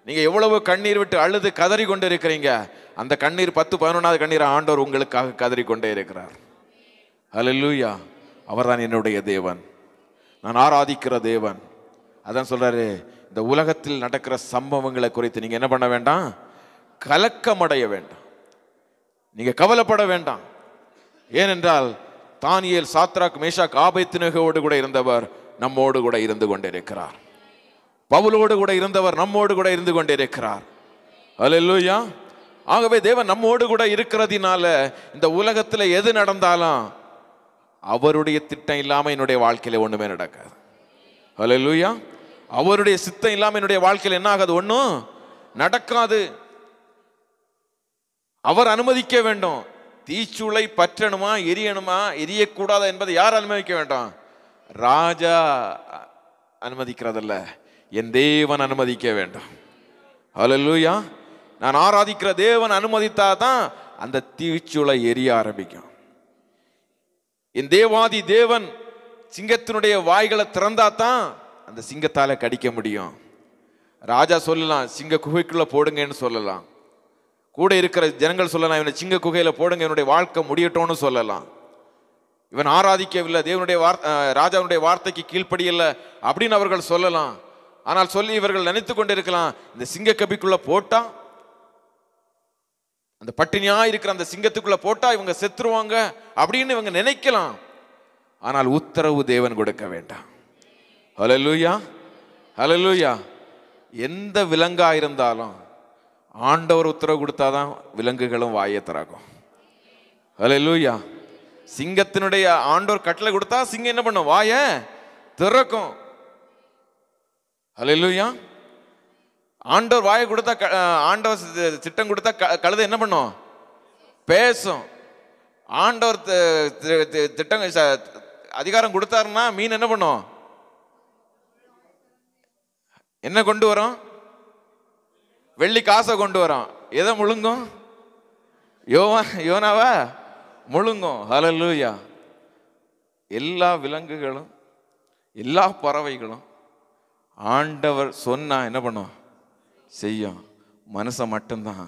நீங்க எவ்வளவு கண்ணீர் விட்டு அழுது கதறி கொண்டு இருக்கிறீங்க, அந்த கண்ணீர் 10, 11வது கண்ணீர் ஆண்டவர் உங்களுக்காக கதறி கொண்டே இருக்கிறார். ஹல்லேலூயா. அவர்தான் என்னுடைய தேவன், நான் ஆராதிக்கிற தேவன். அதான் சொல்றாரு, இந்த உலகத்தில் நடக்கிற சம்பவங்களை குறித்து நீங்க என்ன பண்ண வேண்டாம்? கலக்கமடைய வேண்டாம், நீங்க கவலைப்பட வேண்டாம். ஏனென்றால் தானியேல், சாத்ராக், மேஷாக், ஆபேத்நேகோவோடு கூட இருந்தவர் நம்மோடு கூட இருந்து கொண்டிருக்கிறார். பவுலோடு கூட இருந்தவர் நம்மோடு கூட இருந்து கொண்டிருக்கிறார். ஹல்லேலூயா. ஆகவே தேவன் நம்மோடு கூட இருக்கிறதுனால இந்த உலகத்துல எது நடந்தாலும் அவருடைய திட்டம் இல்லாம என்னுடைய வாழ்க்கையில ஒண்ணுமே நடக்காது. ஹல்லேலூயா. அவருடைய சித்தம் இல்லாம என்னுடைய வாழ்க்கையில என்ன ஆகாது? ஒண்ணும் நடக்காது. அவர் அனுமதிக்க வேண்டும். தீச்சூளை பற்றணுமா எரியணுமா எரியக்கூடாதா என்பதை யார் அனுமதிக்க வேண்டும்? ராஜா அனுமதிக்கிறதல்ல, என் தேவன் அனுமதிக்க வேண்டும். ஹல்லேலூயா. நான் ஆராதிக்கிற தேவன் அனுமதித்தாதான் அந்த தீச்சூளை எரிய ஆரம்பிக்கும். என் தேவாதி தேவன் சிங்கத்தினுடைய வாய்களை திறந்தாதான் அந்த சிங்கத்தால கடிக்க முடியும். ராஜா சொல்லலாம், சிங்க குகைக்குள்ள போடுங்கன்னு சொல்லலாம். கூட இருக்கிற ஜனங்கள் சொல்லலாம், இவனை சிங்க குகையில போடுங்க, என்னுடைய வாழ்க்கை முடியட்டோன்னு சொல்லலாம். இவன் ஆராதிக்கவில்லை, தேவனுடைய ராஜாவுடைய வார்த்தைக்கு கீழ்ப்படியல அப்படின்னு அவர்கள் சொல்லலாம். ஆனால் சொல்லி இவர்கள் நினைத்து கொண்டிருக்கலாம், இந்த சிங்க கபிக்குள்ள போட்டா, அந்த பட்டினியா இருக்கிற அந்த சிங்கத்துக்குள்ள போட்டா இவங்க செத்துருவாங்க அப்படின்னு இவங்க நினைக்கலாம். ஆனால் உத்தரவு தேவன் கொடுக்க வேண்டாம். ஹல்லேலூயா, ஹல்லேலூயா. எந்த விலங்கா இருந்தாலும் ஆண்டவர் உத்தரவு கொடுத்தாதான் விலங்குகளும் வாயை திறக்கும். ஹல்லேலூயா. சிங்கத்தினுடைய ஆண்டவர் கட்டளை கொடுத்தா சிங்கம் என்ன பண்ணும்? வாயை திறக்கும். ஹல்லேலூயா. ஆண்டவர் வாயை கொடுத்தா, ஆண்டவர் சிட்டம் கொடுத்தா கழுதை என்ன பண்ணும்? பேசும். ஆண்டவர் திட்டம் அதிகாரம் கொடுத்தாருன்னா மீன் என்ன பண்ணும்? என்ன கொண்டு வரும்? வெள்ளி காசை கொண்டு வரோம். எதை முழுங்கும்? யோனாவா முழுங்கும். ஹல்லேலூயா. எல்லா விலங்குகளும் எல்லா பறவைகளும் ஆண்டவர் சொன்னா என்ன பண்ணும்? செய்யும். மனுஷன் மட்டும்தான்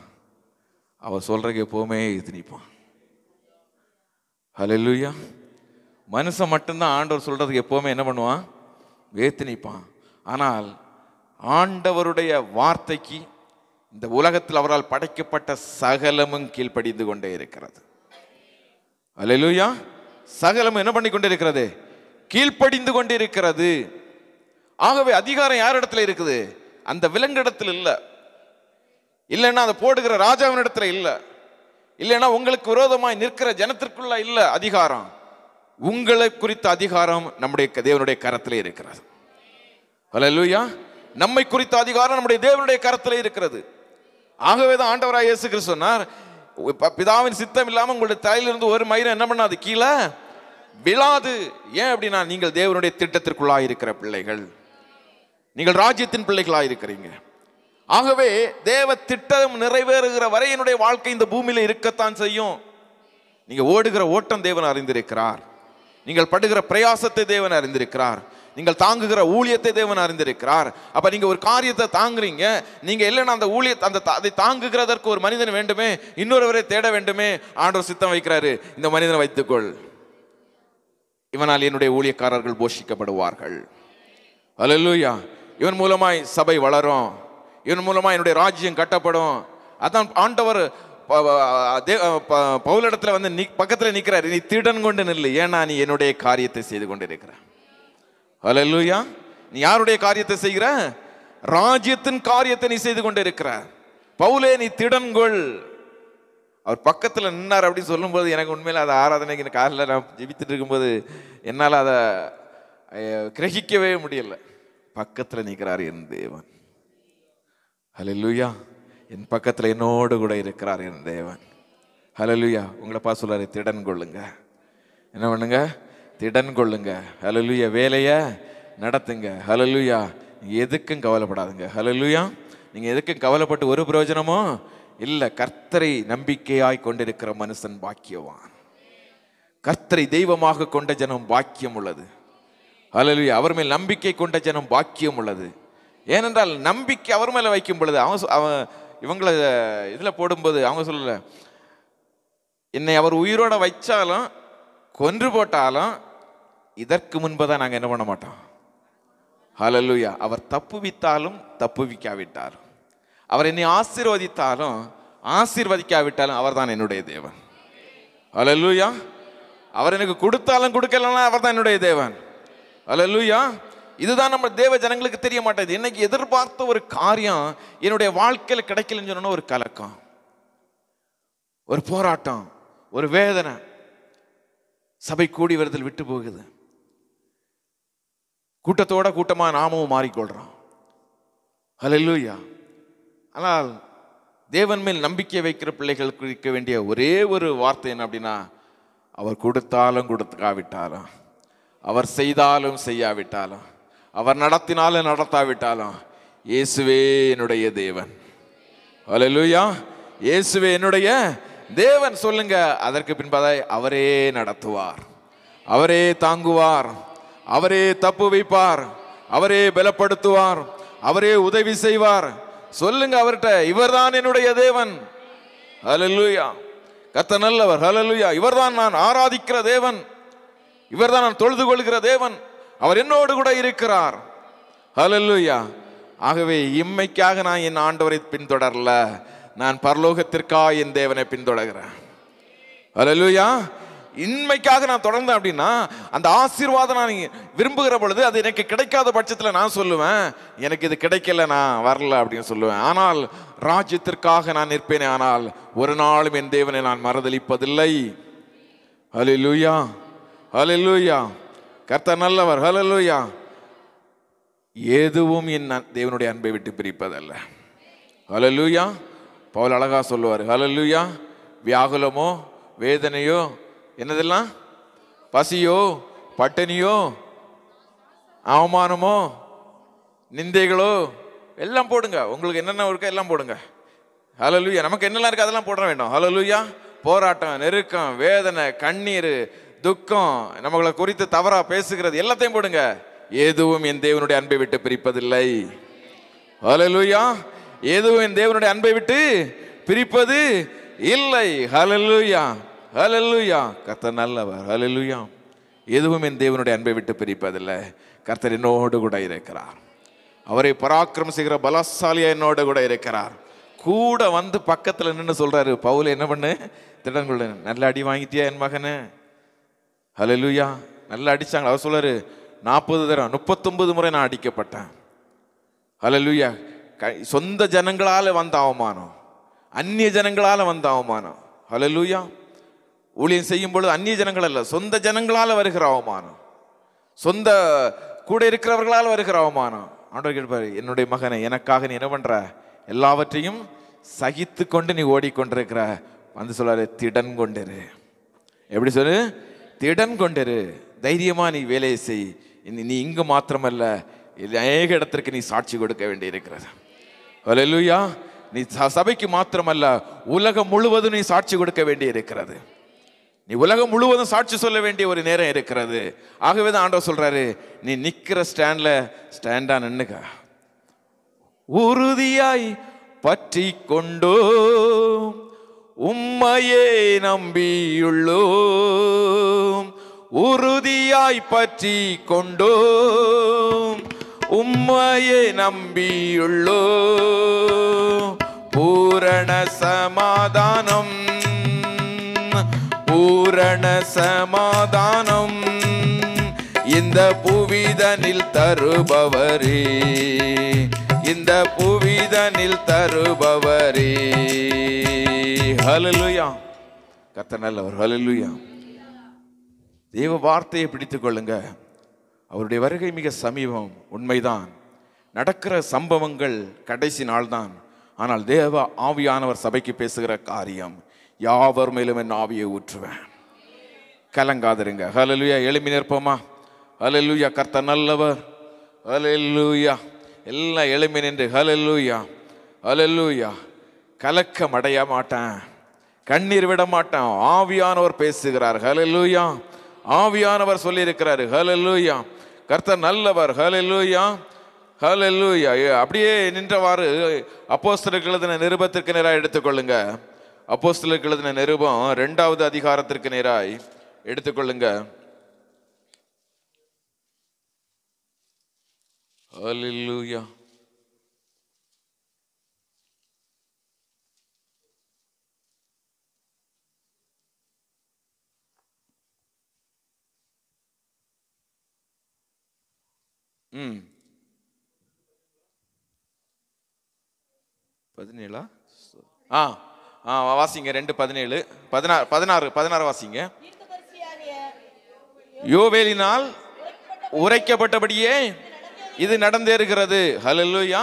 அவர் சொல்றதுக்கு எப்பவுமே எதிர்ப்பான். ஹல்லேலூயா. மனுஷன் மட்டும்தான் ஆண்டவர் சொல்றதுக்கு எப்பவுமே என்ன பண்ணுவான்? வேத்து நிற்பான். ஆனால் ஆண்டவருடைய வார்த்தைக்கு இந்த உலகத்தில் அவரால் படைக்கப்பட்ட சகலமும் கீழ்ப்படிந்து கொண்டே இருக்கிறது. ஹல்லேலூயா. சகலமும் என்ன பண்ணி கொண்டே இருக்கிறது? கீழ்ப்படிந்து கொண்டே இருக்கிறது. ஆகவே அதிகாரம் யார் இடத்துல இருக்குது? அந்த விலங்கு இடத்துல இல்ல. இல்லைன்னா அதை போடுகிற ராஜாவின் இடத்துல இல்ல. இல்லைன்னா உங்களுக்கு விரோதமாய் நிற்கிற ஜனத்திற்குள்ள இல்ல அதிகாரம். உங்களை குறித்த அதிகாரம் நம்முடைய தேவனுடைய கரத்திலே இருக்கிறது. ஹல்லேலூயா. நம்மை குறித்த அதிகாரம் நம்முடைய தேவனுடைய கரத்திலே இருக்கிறது. ஆகவேதான் ஆண்டவராய் இயேசு கிறிஸ்து சொன்னார், பிதாவின் சித்தம் இல்லாம உங்களுடைய தலையிலிருந்து ஒரு மயிரும் என்ன பண்ணாது? கீழே விழாது. ஏன் அப்படின்னா நீங்கள் தேவனுடைய திட்டத்திற்குள்ளாய் இருக்கிற பிள்ளைகள், நீங்கள் ராஜ்யத்தின் பிள்ளைகளாய் இருக்கிறீங்க. ஆகவே தேவ திட்டம் நிறைவேறுகிற வரை என்னுடைய வாழ்க்கை இந்த பூமியில இருக்கத்தான் செய்யும். நீங்க ஓடுகிற ஓட்டம் தேவன் அறிந்திருக்கிறார். நீங்கள் படுகிற பிரயாசத்தை தேவன் அறிந்திருக்கிறார். நீங்கள் தாங்குகிற ஊழியத்தை தேவன் அறிந்திருக்கிறார். அப்ப நீங்க ஒரு காரியத்தை தாங்குறீங்க, நீங்க இல்லைன்னா அந்த ஊழியத்தை அதை தாங்குகிறதற்கு ஒரு மனிதன் வேண்டுமே, இன்னொருவரை தேட வேண்டுமே. ஆண்டவர் சித்தம் வைக்கிறாரு, இந்த மனிதனை வைத்துக்கொள், இவனால் என்னுடைய ஊழியக்காரர்கள் போஷிக்கப்படுவார்கள். ஹல்லேலூயா. இவன் மூலமாய் சபை வளரும், இவன் மூலமா என்னுடைய ராஜ்யம் கட்டப்படும். அதான் ஆண்டவர் பவுலிடத்துல வந்து பக்கத்துல நிக்கிறார், நீ திடன் கொண்டு நில்லு, ஏன்னா நீ என்னுடைய காரியத்தை செய்து கொண்டிருக்கிற. ஹல்லேலூயா. நீ யாருடைய காரியத்தை செய்கிற? ராஜ்யத்தின் காரியத்தை நீ செய்து கொண்டிருக்கிற. பவுலே நீ திடன்கொள். அவர் பக்கத்துல நின்னார் அப்படின்னு சொல்லும்போது எனக்கு உண்மையில அதை ஆராதனைக்கு காலையில் நான் ஜெபித்துட்டு இருக்கும்போது என்னால் அதை கிரகிக்கவே முடியல. பக்கத்துல நிற்கிறார் என் தேவன். ஹல்லேலூயா. என் பக்கத்துல என்னோடு கூட இருக்கிறார் என் தேவன். ஹல்லேலூயா. உங்களை பார்த்து சொல்றாரு, திடன் கொள்ளுங்க. என்ன பண்ணுங்க? திடன் கொள்ளுங்க. ஹல்லேலூயா. வேலையை நடத்துங்க. ஹல்லேலூயா. நீங்க எதுக்கும் கவலைப்படாதுங்க. ஹல்லேலூயா. நீங்க எதுக்கும் கவலைப்பட்டு ஒரு பிரயோஜனமோ இல்லை. கர்த்தரை நம்பிக்கையாய் கொண்டிருக்கிற மனுஷன் பாக்கியவான். கர்த்தரை தெய்வமாக கொண்ட ஜனம் பாக்கியம் உள்ளது. ஹல்லேலூயா. அவர் மேல் நம்பிக்கை கொண்ட ஜனம் பாக்கியம் உள்ளது. ஏனென்றால் நம்பிக்கை அவர் மேல வைக்கும் பொழுது அவன் இவங்களை இதுல போடும்போது அவங்க சொல்லல, என்னை அவர் உயிரோட வைச்சாலும் கொன்று போட்டாலும் இதற்கு முன்பதான் நாங்கள் என்ன பண்ண மாட்டோம். ஹல்லேலூயா. அவர் தப்புவித்தாலும் தப்புவிக்காவிட்டாலும், அவர் என்னை ஆசீர்வதித்தாலும் ஆசீர்வதிக்காவிட்டாலும் அவர் தான் என்னுடைய தேவன். ஹல்லேலூயா. அவர் எனக்கு கொடுத்தாலும் கொடுக்கலன்னா அவர் தான் என்னுடைய தேவன். ஹல்லேலூயா. இதுதான் நம்ம தேவ ஜனங்களுக்கு தெரிய மாட்டேங்குது. இன்னைக்கு எதிர்பார்த்த ஒரு காரியம் என்னுடைய வாழ்க்கையில கிடைக்கலன்னு சொன்னா ஒரு கலக்கம், ஒரு போராட்டம், ஒரு வேதனை, சபை கூடி வருதல் விட்டு போகுது, கூட்டத்தோட கூட்டமா நாமும் மாறிக்கொள்றோம். ஹல்லேலூயா. ஆனால் தேவன் மேல் நம்பிக்கை வைக்கிற பிள்ளைகளுக்கு இருக்க வேண்டிய ஒரே ஒரு வார்த்தை என்ன அப்படின்னா, அவர் கொடுத்தாலும் கொடுக்காவிட்டாலும், அவர் செய்தாலும் செய்யாவிட்டாலும், அவர் நடத்தினாலும் நடத்தாவிட்டாலும், இயேசுவே என்னுடைய தேவன். ஹல்லேலூயா. இயேசுவே என்னுடைய தேவன் சொல்லுங்க. அதற்கு பின்பதாய் அவரே நடத்துவார், அவரே தாங்குவார், அவரே தப்பு வைப்பார், அவரே பலப்படுத்துவார், அவரே உதவி செய்வார். சொல்லுங்க அவர்கிட்ட, இவர்தான் என்னுடைய தேவன். ஹல்லேலூயா. கர்த்தர் நல்லவர். ஹல்லேலூயா. இவர்தான் நான் ஆராதிக்கிற தேவன், இவர்தான் நான் தொழுது கொள்கிற தேவன், அவர் என்னோடு கூட இருக்கிறார். ஹல்லேலூயா. ஆகவே இம்மைக்காக நான் என் ஆண்டவரை பின்தொடரல, நான் பரலோகத்திற்காக என் தேவனை பின்தொடர்கிறேன். ஹல்லேலூயா. இன்மைக்காக நான் தொடர்ந்தேன் அப்படின்னா, அந்த ஆசீர்வாதம் நான் விரும்புகிற பொழுது அது எனக்கு கிடைக்காத பட்சத்தில் நான் சொல்லுவேன், எனக்கு இது கிடைக்கல, நான் வரல அப்படின்னு சொல்லுவேன். ஆனால் ராஜ்யத்திற்காக நான் நிற்பேனே, ஆனால் ஒரு நாளும் என் தேவனை நான் மறுதலிப்பதில்லை. ஹல்லேலூயா. ஹல்லேலூயா. கர்த்தர் நல்லவர். ஹல்லேலூயா. எதுவும் என் தேவனுடைய அன்பை விட்டு பிரிப்பதல்ல. ஹல்லேலூயா. பவுல் அழகா சொல்லுவார். ஹல்லேலூயா. வியாகுலமோ வேதனையோ என்னதெல்லாம், பசியோ பட்டினியோ அவமானமோ நிந்தைகளோ எல்லாம் போடுங்க, உங்களுக்கு என்னென்ன இருக்கோ எல்லாம் போடுங்க. ஹல்லேலூயா. நமக்கு என்னெல்லாம் இருக்கு அதெல்லாம் போட வேண்டும். ஹல்லேலூயா. போராட்டம், நெருக்கம், வேதனை, கண்ணீர், துக்கம், நம்மளை குறித்து தவறா பேசுகிறது எல்லாத்தையும் போடுங்க. எதுவும் என் தேவனுடைய அன்பை விட்டு பிரிப்பதில்லை. ஹல்லேலூயா. எதுவும் என் தேவனுடைய அன்பை விட்டு பிரிப்பது இல்லை. ஹல்லேலூயா. ஹல்லேலூயா. கர்த்தர் நல்லவர். ஹல்லேலூயா. எதுவும் என் தேவனுடைய அன்பை விட்டு பிரிப்பதில்லை. கர்த்தர் என்னோடு கூட இருக்கிறார். அவரை பராக்கிரமம் செய்கிற பலசாலியா என்னோடு கூட இருக்கிறார். கூட வந்து பக்கத்தில் நின்று சொல்றாரு, பவுல் என்ன பண்ணு, திடன் கொள்ள, நல்ல அடி வாங்கிட்டியா என் மகனு. ஹல்லேலூயா. நல்லா அடிச்சாங்க. அவர் சொல்றாரு, 40 தடவை 39 முறை நான் அடிக்கப்பட்டேன். ஹல்லேலூயா. சொந்த ஜனங்களால வந்த அவமானம், அந்நிய ஜனங்களால வந்த அவமானம். ஹல்லேலூயா. ஊழியம் செய்யும் பொழுது அந்நிய ஜனங்கள் அல்ல, சொந்த ஜனங்களால வருகிற அவமானம், சொந்த கூட இருக்கிறவர்களால் வருகிற அவமானம். ஆண்டவர் கேட்பாரு, என்னுடைய மகனை, எனக்காக நீ என்ன பண்ற, எல்லாவற்றையும் சகித்து கொண்டு நீ ஓடிக்கொண்டிருக்கிற. வந்து சொல்றாரு, திடன் கொண்டிரு. எப்படி சொல்லு, திடன் கொண்டிரு, தைரியமா நீ வேலையை செய். நீ இங்கு மாத்திரமல்ல, அநேக இடத்திற்கு நீ சாட்சி கொடுக்க வேண்டி இருக்கிறது. ஹல்லேலூயா. நீ சபைக்கு மாத்திரமல்ல, உலகம் முழுவதும் நீ சாட்சி கொடுக்க வேண்டி இருக்கிறது. நீ உலகம் முழுவதும் சாட்சி சொல்ல வேண்டிய ஒரு நேரம் இருக்கிறது. ஆகவே தான் ஆண்டவர் சொல்றாரு, நீ நிக்கிற ஸ்டாண்ட்ல ஸ்டாண்டா நின்னுக்க, உறுதியாய் பற்றி கொண்டோ உம்மையே நம்பியுள்ளோம், உறுதியாய் பற்றி கொண்டோம் உம்மையே நம்பியுள்ளோம், பூரண சமாதானம், பூரண சமாதானம் இந்த புவிதனில் தருபவரே, இந்த புவிதனில் தருபவரே. ஹல்லேலூயா. கர்த்தர் நல்லவர். ஹல்லேலூயா. தேவ வார்த்தையை பிடித்துக் கொள்ளுங்க. அவருடைய வருகை மிக சமீபம். உண்மைதான், நடக்கிற சம்பவங்கள் கடைசி நாள்தான். ஆனால் தேவ ஆவியானவர் சபைக்கு பேசுகிற காரியம், யாவர் மேலும் என் ஆவியை ஊற்றுவேன், கலங்காதிருங்க. ஹல்லேலூயா. எழுப்பி நிற்போமா? ஹல்லேலூயா. கர்த்தர் நல்லவர். ஹல்லேலூயா. எல்லாம் எழுப்பி நின்று ஹல்லேலூயா. ஹல்லேலூயா. கலக்கம் அடைய மாட்டேன், கண்ணீர் விட மாட்டேன். ஆவியானவர் பேசுகிறார். ஹல்லேலூயா. ஆவியானவர் சொல்லி இருக்கிறார். ஹல்லேலூயா. கர்த்தர் நல்லவர். ஹல்லேலூயா. ஹல்லேலூயா. அப்படியே நின்றவாறு அப்போஸ்தலருக்கு எழுதின நிருபத்திற்கு நேராக எடுத்துக்கொள்ளுங்க. அப்போஸ்தலருக்கு எழுதின நிருபம் 2வது அதிகாரத்திற்கு நேராய் எடுத்துக்கொள்ளுங்க. ஹல்லேலூயா. ம் 17 வாசிங்க. 2:17 16 வாசிங்க. யோவேலினால் உரைக்கப்பட்டபடியே இது நடந்தேறுகிறது. ஹல்லேலூயா.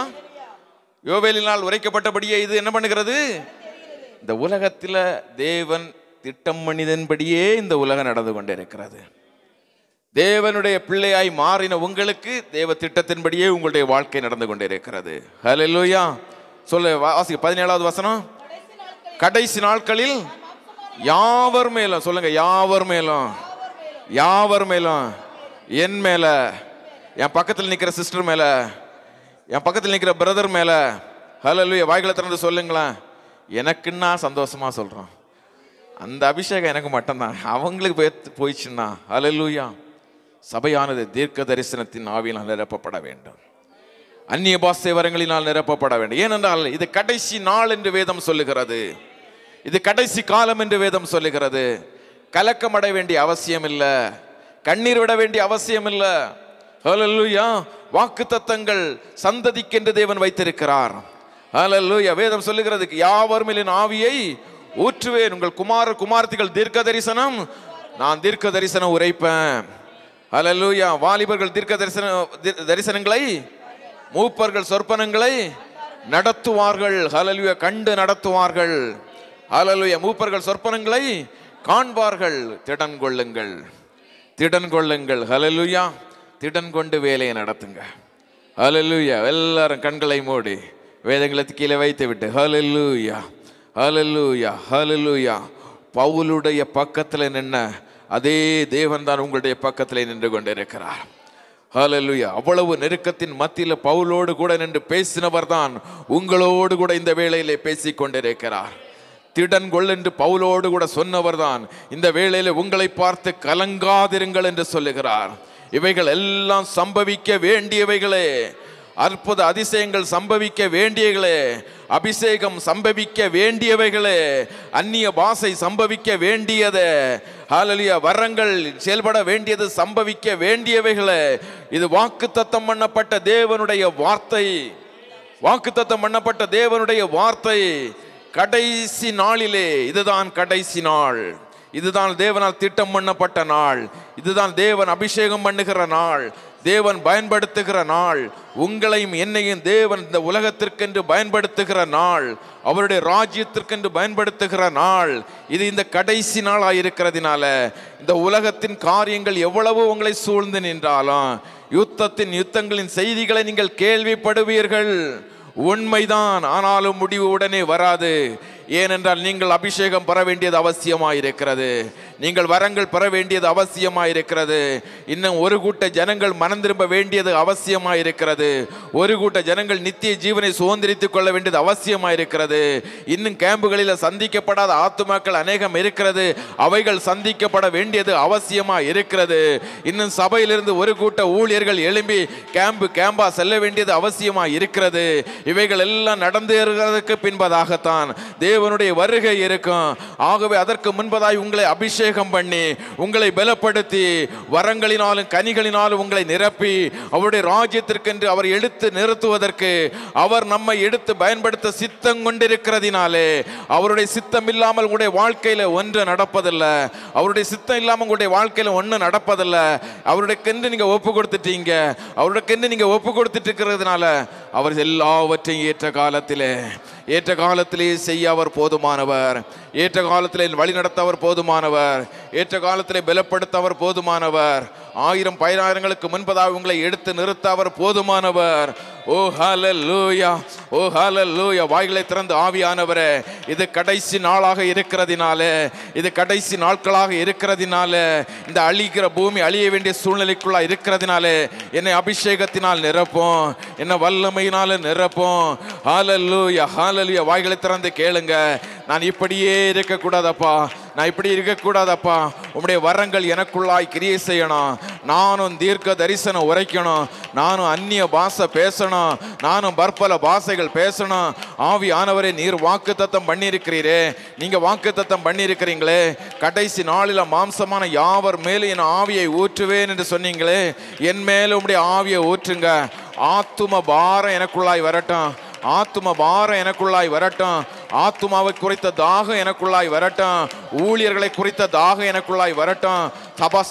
யோவேலினால் உரைக்கப்பட்டபடியே இது என்ன பண்ணுகிறது? இந்த உலகத்தில் தேவன் திட்டம் மனிதன்படியே இந்த உலகம் நடந்து கொண்டிருக்கிறது. தேவனுடைய பிள்ளையாய் மாறின உங்களுக்கு தேவ திட்டத்தின்படியே உங்களுடைய வாழ்க்கை நடந்து கொண்டிருக்கிறது. ஹல்லேலூயா. சொல்ல வாசி 17வது வசனம். கடைசி நாட்களில் யாவர் மேலும், சொல்லுங்க, யாவர் மேலும், யாவர் மேலும், என் மேல, என் பக்கத்தில் நிற்கிற சிஸ்டர் மேல, என் பக்கத்தில் நிற்கிற பிரதர் மேல, ஹல்லேலூயா, வாய்களை திறந்து சொல்லுங்களேன். எனக்குன்னா சந்தோஷமா சொல்றோம், அந்த அபிஷேகம் எனக்கு மட்டும்தான், அவங்களுக்கு போயிடுச்சுன்னா ஹல்லேலூயா. சபையானது தீர்க்க தரிசனத்தின் ஆவியினால் நிரப்பப்பட வேண்டும், அந்நிய பாஷை வரங்களினால் நிரப்பப்பட வேண்டும். ஏனென்றால் இது கடைசி நாள் என்று வேதம் சொல்லுகிறது, இது கடைசி காலம் என்று வேதம் சொல்லுகிறது. கலக்கம் அடைய வேண்டிய அவசியம் இல்லை, கண்ணீர் விட வேண்டிய அவசியம் இல்லை. ஹல்லேலூயா. வாக்குத்தத்தங்கள் சந்ததிக்கென்று தேவன் வைத்திருக்கிறார். ஹல்லேலூயா. வேதம் சொல்லுகிறது, யாவர் மேலும் ஆவியை ஊற்றுவேன், உங்கள் குமாரத்திகள் தீர்க்க தரிசனம், நான் தீர்க்க தரிசனம் உரைப்பேன். ஹல்லேலூயா. வாலிபர்கள் தீர்க்க தரிசனங்களை, மூப்பர்கள் சொற்பனங்களை நடத்துவார்கள். ஹல்லேலூயா. கண்டு நடத்துவார்கள். ஹல்லேலூயா. மூப்பர்கள் சொற்பனங்களை காண்பார்கள். திடன் கொள்ளுங்கள், திடன் கொள்ளுங்கள். ஹல்லேலூயா. திடன் கொண்டு வேலையை நடத்துங்க. ஹல்லேலூயா. எல்லாரும் கண்களை மூடி வேதங்களை கீழே வைத்து விட்டு ஹல்லேலூயா, ஹல்லேலூயா, ஹல்லேலூயா. பவுலுடைய பக்கத்தில் நின்ன அதே தேவன் தான் உங்களுடைய பக்கத்தில் நின்று கொண்டிருக்கிறார். ஹல்லேலூயா. அவ்வளவு நெருக்கத்தின் மத்தியில் பவுலோடு கூட நின்று பேசினவர் தான் உங்களோடு கூட இந்த வேளையிலே பேசிக் கொண்டிருக்கிறார். திடன் கொள் என்று பவுலோடு கூட சொன்னவர் தான் இந்த வேளையில உங்களை பார்த்து கலங்காதிருங்கள் என்று சொல்லுகிறார். இவைகள் எல்லாம் சம்பவிக்க வேண்டியவைகளே, அற்புத அதிசயங்கள் சம்பவிக்க வேண்டியவைகளே, அபிஷேகம் சம்பவிக்க வேண்டியவைகளே, அந்நிய பாஷை சம்பவிக்க வேண்டியது, ஹல்லேலூயா, வரங்கள் செயல்பட வேண்டியது சம்பவிக்க வேண்டியவைகளே. இது வாக்குத்தத்தம் பண்ணப்பட்ட தேவனுடைய வார்த்தை, வாக்குத்தத்தம் பண்ணப்பட்ட தேவனுடைய வார்த்தை. கடைசி நாளிலே இதுதான் கடைசி நாள், இதுதான் தேவனால் திட்டம் பண்ணப்பட்ட நாள், இதுதான் தேவன் அபிஷேகம் பண்ணுகிற நாள், தேவன் பயன்படுத்துகிற நாள். உங்களையும் என்னையும் தேவன் இந்த உலகத்திற்கென்று பயன்படுத்துகிற நாள், அவருடைய ராஜ்யத்திற்கென்று பயன்படுத்துகிற நாள். இது இந்த கடைசி நாளாக இருக்கிறதுனால இந்த உலகத்தின் காரியங்கள் எவ்வளவு உங்களை சூழ்ந்து நின்றாலும் யுத்தங்களின் செய்திகளை நீங்கள் கேள்விப்படுவீர்கள். உண்மைதான், ஆனாலும் முடிவு உடனே வராது. ஏனென்றால் நீங்கள் அபிஷேகம் பெற வேண்டியது அவசியமாயிருக்கிறது, நீங்கள் வரங்கள் பெற வேண்டியது அவசியமாயிருக்கிறது. இன்னும் ஒரு கூட்ட ஜனங்கள் மனம் திரும்ப வேண்டியது அவசியமாயிருக்கிறது, ஒரு கூட்ட ஜனங்கள் நித்திய ஜீவனை சுதந்திரித்துக் கொள்ள வேண்டியது அவசியமாயிருக்கிறது. இன்னும் கேம்புகளில் சந்திக்கப்படாத ஆத்துமாக்கள் அநேகம் இருக்கிறது, அவைகள் சந்திக்கப்பட வேண்டியது அவசியமாக இருக்கிறது. இன்னும் சபையிலிருந்து ஒரு கூட்ட ஊழியர்கள் எழும்பி கேம்பா செல்ல வேண்டியது அவசியமாக இருக்கிறது. இவைகள் எல்லாம் நடந்தேறுவதற்கு பின்பதாகத்தான் தேவனுடைய வருகை இருக்கும். ஆகவே அதற்கு முன்பதாய் உங்களை அபிஷேகம் பண்ணி, உங்களை பலப்படுத்தி, வரங்களினாலும் கனிகளினாலும் உங்களை நிரப்பி, அவருடைய ராஜ்யத்திற்கென்று அவர் எடுத்து நிறுத்துவதற்கு அவர் நம்மை எடுத்து பயன்படுத்த சித்தம் கொண்டிருக்கிறதினாலே, அவருடைய சித்தம் இல்லாமல் உங்களுடைய வாழ்க்கையில ஒன்று நடப்பதில்லை, அவருடைய சித்தம் இல்லாமல் உங்களுடைய வாழ்க்கையில ஒன்று நடப்பதில்லை. அவருடையக்கென்று நீங்க ஒப்பு கொடுத்துட்டீங்க, அவருடையக்கென்று நீங்க ஒப்பு கொடுத்துட்டு இருக்கிறதுனால அவர் எல்லாவற்றையும் ஏற்ற காலத்திலே செய்ய அவர் போதுமானவர், ஏற்ற காலத்திலே வழி நடத்த அவர் போதுமானவர், ஏற்ற காலத்திலே பலப்படுத்த அவர் போதுமானவர், 1000 10,000ங்களுக்கு முன்பதாக உங்களை எடுத்து நிறுத்த அவர் போதுமானவர். ஓ ஹல்லேலூயா, ஓ ஹல்லேலூயா. வாய்களை திறந்து ஆவியானவரே, இது கடைசி நாளாக இருக்கிறதினாலே, இது கடைசி நாட்களாக இருக்கிறதினாலே, இந்த அழிகிற பூமி அழிய வேண்டிய சூழ்நிலைக்குள்ளா இருக்கிறதினாலே என்னை அபிஷேகத்தினால் நிரப்பும், என்னை வல்லமையினால நிரப்பும். ஹல்லேலூயா, ஹல்லேலூயா. வாய்களை திறந்து கேளுங்க. நான் இப்படியே இருக்கக்கூடாதப்பா, நான் இப்படி இருக்கக்கூடாதப்பா, உம்முடைய வரங்கள் எனக்குள்ளாய் கிரியை செய்யணும், நானும் தீர்க்க தரிசனம் உரைக்கணும், நானும் அந்நிய பாஷை பேசணும், நானும் பற்பல பாஷைகள் பேசணும். ஆவியானவரே, நீர் வாக்குத்தத்தம் பண்ணியிருக்கிறீரே, நீங்க வாக்குத்தத்தம் பண்ணியிருக்கிறீங்களே, கடைசி நாளில் மாம்சமான யாவர் மேலும் என் ஆவியை ஊற்றுவேன் என்று சொன்னீங்களே, என் மேல உம்முடைய ஆவியை ஊற்றுங்க. ஆத்தும பாரம் எனக்குள்ளாய் வரட்டும், ஆத்தும பாரம் எனக்குள்ளாய் வரட்டும், ஆத்துமாவை குறித்த தாகம் எனக்குள்ளாய் வரட்டும், ஊழியர்களை குறித்த தாகம் எனக்குள்ளாய் வரட்டும்,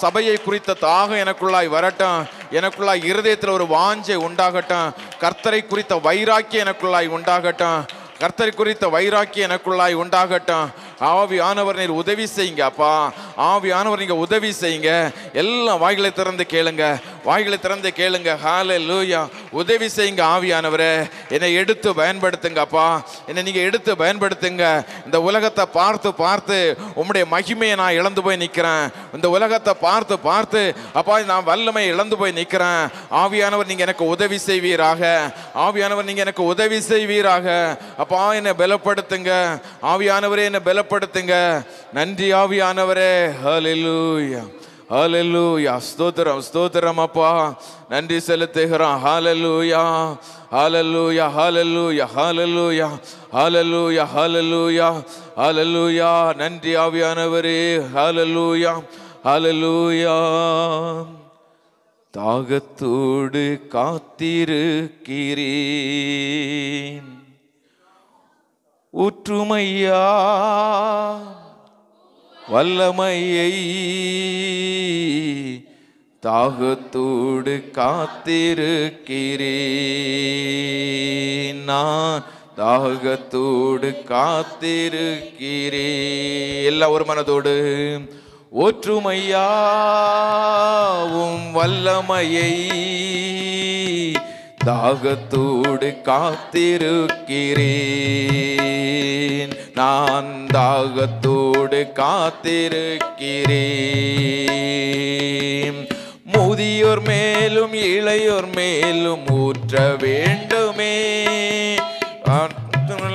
சபையை குறித்த தாகம் எனக்குள்ளாய் வரட்டும். எனக்குள்ளாய் இருதயத்தில் ஒரு வாஞ்சை உண்டாகட்டும். கர்த்தரை குறித்த வைராக்கியம் எனக்குள்ளாய் உண்டாகட்டும். கர்த்தரை குறித்த வைராக்கியம் எனக்குள்ளாய் உண்டாகட்டும். ஆவியானவர் நீர் உதவி செய்யுங்க அப்பா. ஆவியானவர் நீங்க உதவி செய்யுங்க. எல்லாம் வாய்களை திறந்து கேளுங்க, வாய்களை திறந்து கேளுங்க. ஹல்லேலூயா. உதவி செய்யுங்க ஆவியானவரே. என்னை எடுத்து பயன்படுத்துங்க அப்பா. என்னை நீங்க எடுத்து பயன்படுத்துங்க. இந்த உலகத்தை பார்த்து பார்த்து உம்முடைய மகிமையை நான் இழந்து போய் நிற்கிறேன். இந்த உலகத்தை பார்த்து பார்த்து அப்பா நான் வல்லமை இழந்து போய் நிற்கிறேன். ஆவியானவர் நீங்க எனக்கு உதவி செய்வீராக. ஆவியானவர் நீங்க எனக்கு உதவி செய்வீராக. அப்பா என்னை பலப்படுத்துங்க. ஆவியானவரே என்னை பலப்படுத்துங்க. நன்றி ஆவியானவரே. ஹல்லேலூயா, ஹல்லேலூயா. ஸ்தோத்திரம், ஸ்தோத்திரம் அப்பா. நன்றி செலுத்துகிறோம். ஹல்லேலூயா, ஹல்லேலூயா, ஹல்லேலூயா, ஹல்லேலூயா, ஹல்லேலூயா, ஹல்லேலூயா, ஹல்லேலூயா. நன்றி ஆவியானவரே. ஹல்லேலூயா, ஹல்லேலூயா. தாகத்தோடு காத்திருக்கிறேன், ஊற்றுமையா வல்லமையை. தாகத்தோடு காத்திருக்கிறேன், நான் தாகத்தோடு காத்திருக்கிறேன். எல்லா ஒரு மனதோடு ஊற்றுமையாவும் வல்லமையை. தாகத்தோடு காத்திருக்கிறேன், நான் தாகத்தோடு காத்திருக்கிறேன். முதியோர் மேலும் இளையோர் மேலும் ஊற்ற வேண்டுமே.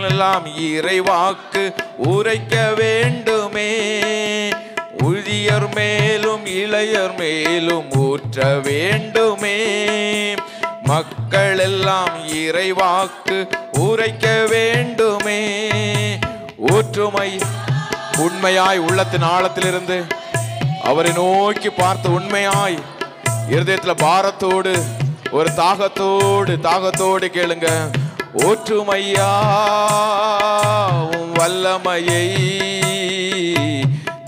எல்லாம் இறைவாக்கு உரைக்க வேண்டுமே. முதியோர் மேலும் இளையோர் மேலும் ஊற்ற வேண்டுமே. மக்கள் எல்லாம் இறைவாக்கு உரைக்க வேண்டுமே. ஊற்றுமை உண்மையாய் உள்ளத்தின் ஆழத்திலிருந்து அவரை நோக்கி பார்த்து உண்மையாய் இருதயத்தில் பாரத்தோடு ஒரு தாகத்தோடு கேளுங்க. ஊற்றுமையா வல்லமையை.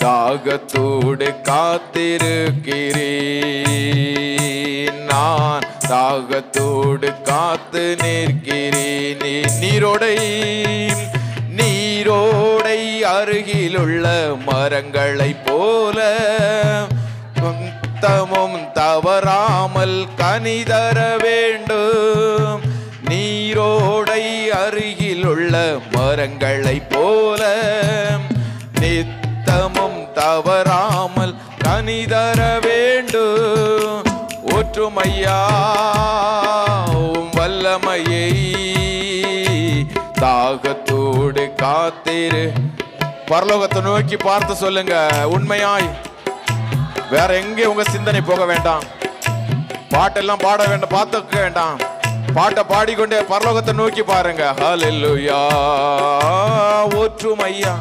தாகத்தோடு காத்திருக்கிறேன், நான் தாகத்தோடு காத்து நிற்கிறேன். நீரோடை அருகிலுள்ள மரங்களை போல தமும் தவறாமல் கனிதர வேண்டும். நீரோடை அருகிலுள்ள மரங்களை போல நித்தமும் தவறாமல் கனிதர வேண்டும். ஊற்றுமையா வல்லமையை. தாகத்தோடு காத்திரு. பரலோகத்தை நோக்கி பார்த்து சொல்லுங்க உண்மையாய். வேற எங்கே உங்க சிந்தனை போக வேண்டாம். பாட்டெல்லாம் பாட வேண்டாம், பார்த்துக்க வேண்டாம். பாட்டை பாடிக்கொண்டே பரலோகத்தை நோக்கி பாருங்க. ஹல்லேலூயா. ஊற்றுமையா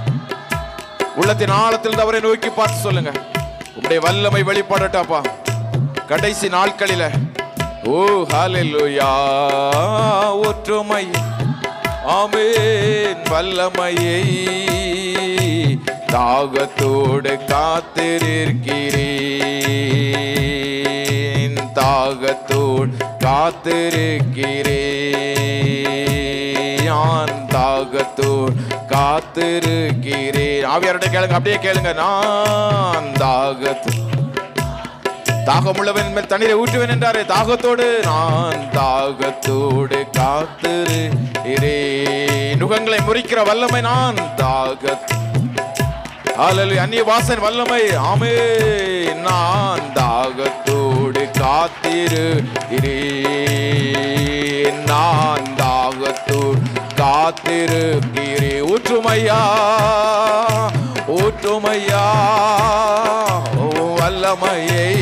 உள்ளத்தின் ஆழத்தில் அவரை நோக்கி பார்த்து சொல்லுங்க. உங்களுடைய வல்லமை வெளிப்படட்டாப்பா கடைசி நாட்களில. ஓ ஹல்லேலூயா. ஊற்றுமை ஆமென் வல்லமையை. தாகத்தோடு காத்திருக்கிறேன், தாகத்தோடு காத்திருக்கிறேன், நான் தாகத்தோடு காத்திருக்கிறேன். ஆவியார்கிட்ட கேளுங்க, அப்படியே கேளுங்க. நான் தாகமுள்ளவன் மேல் தண்ணீரை ஊற்றுவேன் என்றாரே, தாகத்தோடு நான் தாகத்தோடு காத்திருக்கிறேன். நுகங்களை முறிக்கிற வல்லமை நான் அந்நிய வாசன் வல்லமை ஆமென். நான் தாகத்தோடு காத்திருக்கிறேன், நான் தாகத்தோடு காத்திருக்கிறேன். ஊற்றுமையா ஊற்றுமையா வல்லமையை.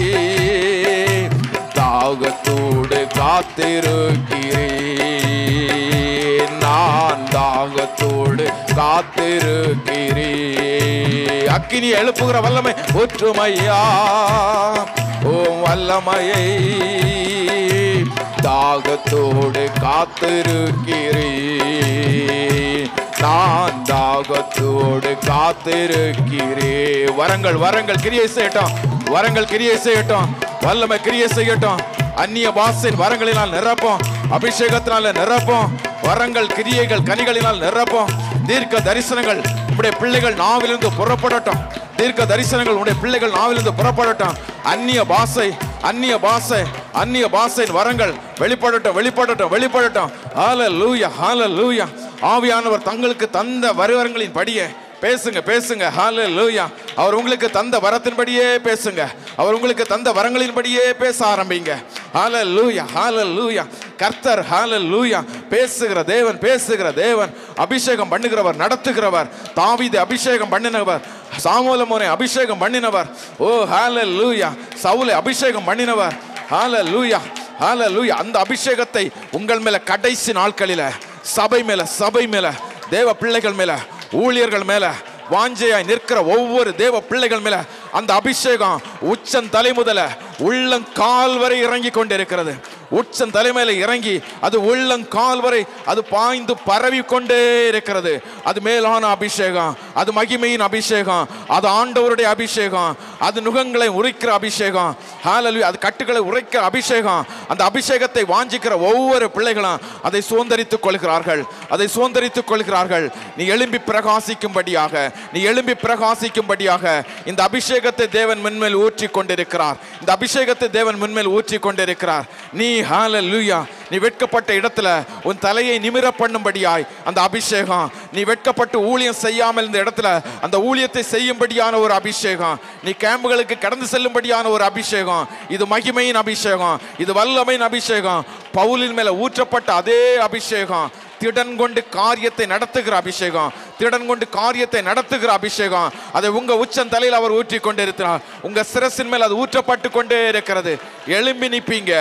தாகத்தோடு காத்திருக்கிறேன், நான் தாகத்தோடு காத்திருக்கிறேன். அக்கினி எழுப்புகிற வல்லமை ஊற்றுமையா ஓ வல்லமையை. தாகத்தோடு காத்திருக்கிறேன், நான் தாகத்தோடு காத்திருக்கிறேன். வரங்கள் வரங்கள் கிரியை செய்யட்டும், வரங்கள் கிரியை செய்யட்டும், வல்லமை கிரியை செய்யட்டும். அந்நிய பாஷையின் வரங்களினால் நிரப்போம், அபிஷேகத்தினால நிரப்போம், வரங்கள் கிரியைகள் கனிகளினால் நிரப்போம். தீர்க்க தரிசனங்கள் உடைய பிள்ளைகள் நாவிலிருந்து புறப்படட்டும். தீர்க்க தரிசனங்கள் உடைய பிள்ளைகள் நாவிலிருந்து புறப்படட்டும். அந்நிய பாஷை அந்நிய பாஷை அந்நிய பாஷையின் வரங்கள் வெளிப்படட்டும் வெளிப்படட்டும் வெளிப்படட்டும். ஹல்லேலூயா ஹல்லேலூயா. ஆவியானவர் தங்களுக்கு தந்த வரங்களின் படியே பேசுங்க பேசுங்க. ஹல்லேலூயா. அவர் உங்களுக்கு தந்த வரத்தின்படியே பேசுங்க. அவர் உங்களுக்கு தந்த வரங்களின்படியே பேச ஆரம்பிங்க. ஹல்லேலூயா ஹல்லேலூயா. கர்த்தர் ஹல்லேலூயா பேசுகிற தேவன், பேசுகிற தேவன், அபிஷேகம் பண்ணுகிறவர், நடத்துகிறவர். தாவீது அபிஷேகம் பண்ணினவர், சாமுவேலை அபிஷேகம் பண்ணினவர். ஓ ஹல்லேலூயா. சவுலை அபிஷேகம் பண்ணினவர். ஹல்லேலூயா ஹல்லேலூயா. அந்த அபிஷேகத்தை உங்கள் மேல கடைசி நாட்களில சபை மேல தேவ பிள்ளைகள் மேல ஊழியர்கள் மேல வாஞ்சையாய் நிற்கிற ஒவ்வொரு தேவ பிள்ளைகள் மேல அந்த அபிஷேகம் உச்சன் தலை முதல உள்ளங்கால் வரை இறங்கி கொண்டிருக்கிறது. உச்சன் தலைமையில இறங்கி அது உள்ளங்கால் வரை அது பாய்ந்து பரவி கொண்டே இருக்கிறது. அது மேலான அபிஷேகம், அது மகிமையின் அபிஷேகம், அது ஆண்டவருடைய அபிஷேகம், அது நுகங்களை உரைக்கிற அபிஷேகம். ஹல்லேலூயா. அது கட்டுகளை உரைக்கிற அபிஷேகம். அந்த அபிஷேகத்தை வாஞ்சிக்கிற ஒவ்வொரு பிள்ளைகளும் அதை சுதந்தரித்துக் கொள்கிறார்கள், அதை சுதந்தரித்துக் கொள்கிறார்கள். நீ எழும்பி பிரகாசிக்கும்படியாக, நீ எழும்பி பிரகாசிக்கும்படியாக இந்த அபிஷேகத்தை தேவன் முன்மேல் ஊற்றி கொண்டிருக்கிறார். இந்த அபிஷேகத்தை தேவன் முன்மேல் ஊற்றி கொண்டிருக்கிறார். நீ ஹல்லேலூயா, நீ வெட்கப்பட்ட இடத்துல உன் தலையை நிமிர பண்ணும்படியாய் அந்த அபிஷேகம், நீ வெட்கப்பட்டு ஊழியம் செய்யாமல் இந்த இடத்துல அந்த ஊழியத்தை செய்யும்படியான ஒரு அபிஷேகம், நீ கேம்புகளுக்கு கடந்து செல்லும்படியான ஒரு அபிஷேகம். இது மகிமையின் அபிஷேகம், இது வல்லமையின் அபிஷேகம். பவுலின் மேல ஊற்றப்பட்ட அதே அபிஷேகம், திடன் கொண்டு காரியத்தை நடத்துகிற அபிஷேகம், திடன் கொண்டு காரியத்தை நடத்துகிற அபிஷேகம். அதை உங்க உச்சன் தலையில் அவர் ஊற்றி கொண்டிருக்கிறார். உங்க சிரசின் மேல் அது ஊற்றப்பட்டு கொண்டே இருக்கிறது. எழும்பி நிற்பீங்க,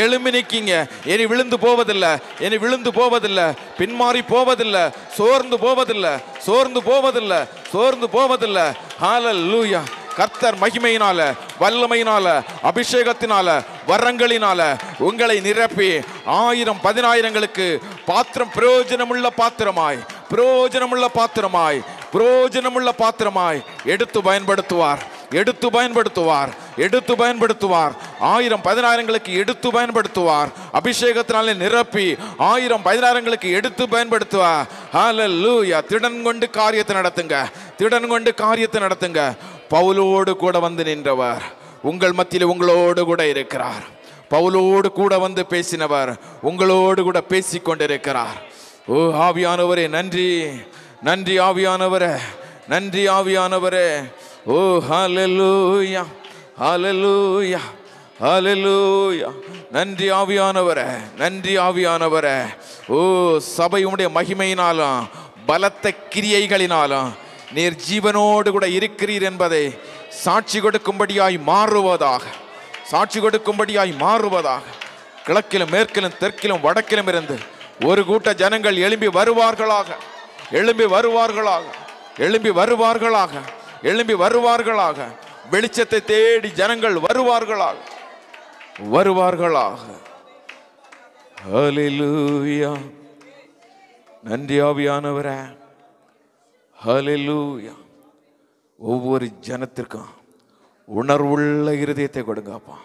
எழும்பி நிற்கீங்க. இனி விழுந்து போவதில்லை, இனி விழுந்து போவதில்லை, பின்மாறி போவதில்லை, சோர்ந்து போவதில்லை, சோர்ந்து போவதில்லை, சோர்ந்து போவதில்லை. ஹல்லேலூயா. கர்த்தர் மகிமையினால, வல்லமையினால, அபிஷேகத்தினால, வரங்களினால உங்களை நிரப்பி 1000 10,000ங்களுக்கு பாத்திரம் பிரயோஜனமுள்ள பாத்திரமாய், பிரயோஜனமுள்ள பாத்திரமாய், பிரயோஜனமுள்ள பாத்திரமாய் எடுத்து பயன்படுத்துவார், எடுத்து பயன்படுத்துவார், எடுத்து பயன்படுத்துவார். 1000 10,000ங்களுக்கு எடுத்து பயன்படுத்துவார். அபிஷேகத்தினாலே நிரப்பி 1000 10,000ங்களுக்கு எடுத்து பயன்படுத்துவார். ஹல்லேலூயா. திடன் கொண்டு காரியத்தை நடத்துங்க, திடன் கொண்டு காரியத்தை நடத்துங்க. பவுலோடு கூட வந்து நின்றவர் உங்கள் மத்தியில் உங்களோடு கூட இருக்கிறார். பவுலோடு கூட வந்து பேசினவர் உங்களோடு கூட பேசி கொண்டிருக்கிறார். ஓ ஆவியானவரே நன்றி, நன்றி ஆவியானவரே, நன்றி ஆவியானவரே. ஓ ஹல்லேலூயா ஹல்லேலூயா ஹல்லேலூயா. நன்றி ஆவியானவரே, நன்றி ஆவியானவரே. ஓ சபை உம்முடைய மகிமையினாலும் பலத்த கிரியைகளினாலும் நீர் ஜீவனோடு கூட இருக்கிறீர் என்பதை சாட்சி கொடுக்கும்படியாய் மாறுவதாக, சாட்சி கொடுக்கும்படியாய் மாறுவதாக. கிழக்கிலும் மேற்கிலும் தெற்கிலும் வடக்கிலும் இருந்து ஒரு கூட்ட ஜனங்கள் எழும்பி வருவார்களாக, எழும்பி வருவார்களாக, எழும்பி வருவார்களாக, எழும்பி வருவார்களாக. வெளிச்சத்தை தேடி ஜனங்கள் வருவார்களாக, வருவார்களாக. ஹல்லேலூயா. நன்றி ஆவியானவரே. ஹல்லேலூயா. ஒவ்வொரு ஜனத்திற்கும் உணர்வுள்ள இருதயத்தை கொடுங்கப்பா.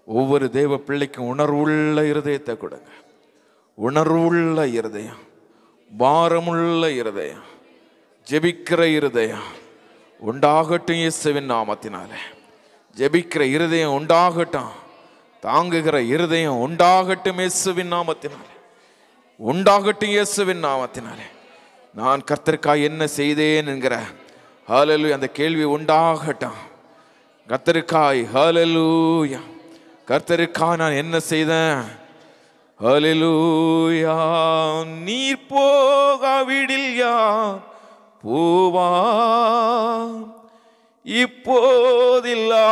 ஒவ்வொரு தேவ பிள்ளைக்கும் உணர்வுள்ள இருதயத்தை கொடுங்க. உணர்வுள்ள இருதயம், பாரமுள்ள இருதயம், ஜெபிக்கிற இருதயம் உண்டாகட்டும் இயேசுவின் நாமத்தினாலே. ஜெபிக்கிற இருதயம் உண்டாகட்டும், தாங்குகிற இருதயம் உண்டாகட்டும் இயேசுவின் நாமத்தினாலே, உண்டாகட்டும் இயேசுவின் நாமத்தினாலே. நான் கர்த்தருக்காய் என்ன செய்தேன் என்கிற ஹல்லேலூயா அந்த கேள்வி உண்டாகட்டும். கர்த்தருக்காய் ஹல்லேலூயா, கர்த்தருக்காய் நான் என்ன செய்தேன்? ஹல்லேலூயா. நீர் போகாவிடில் யார் போவா, இப்போதில்லாவிடில்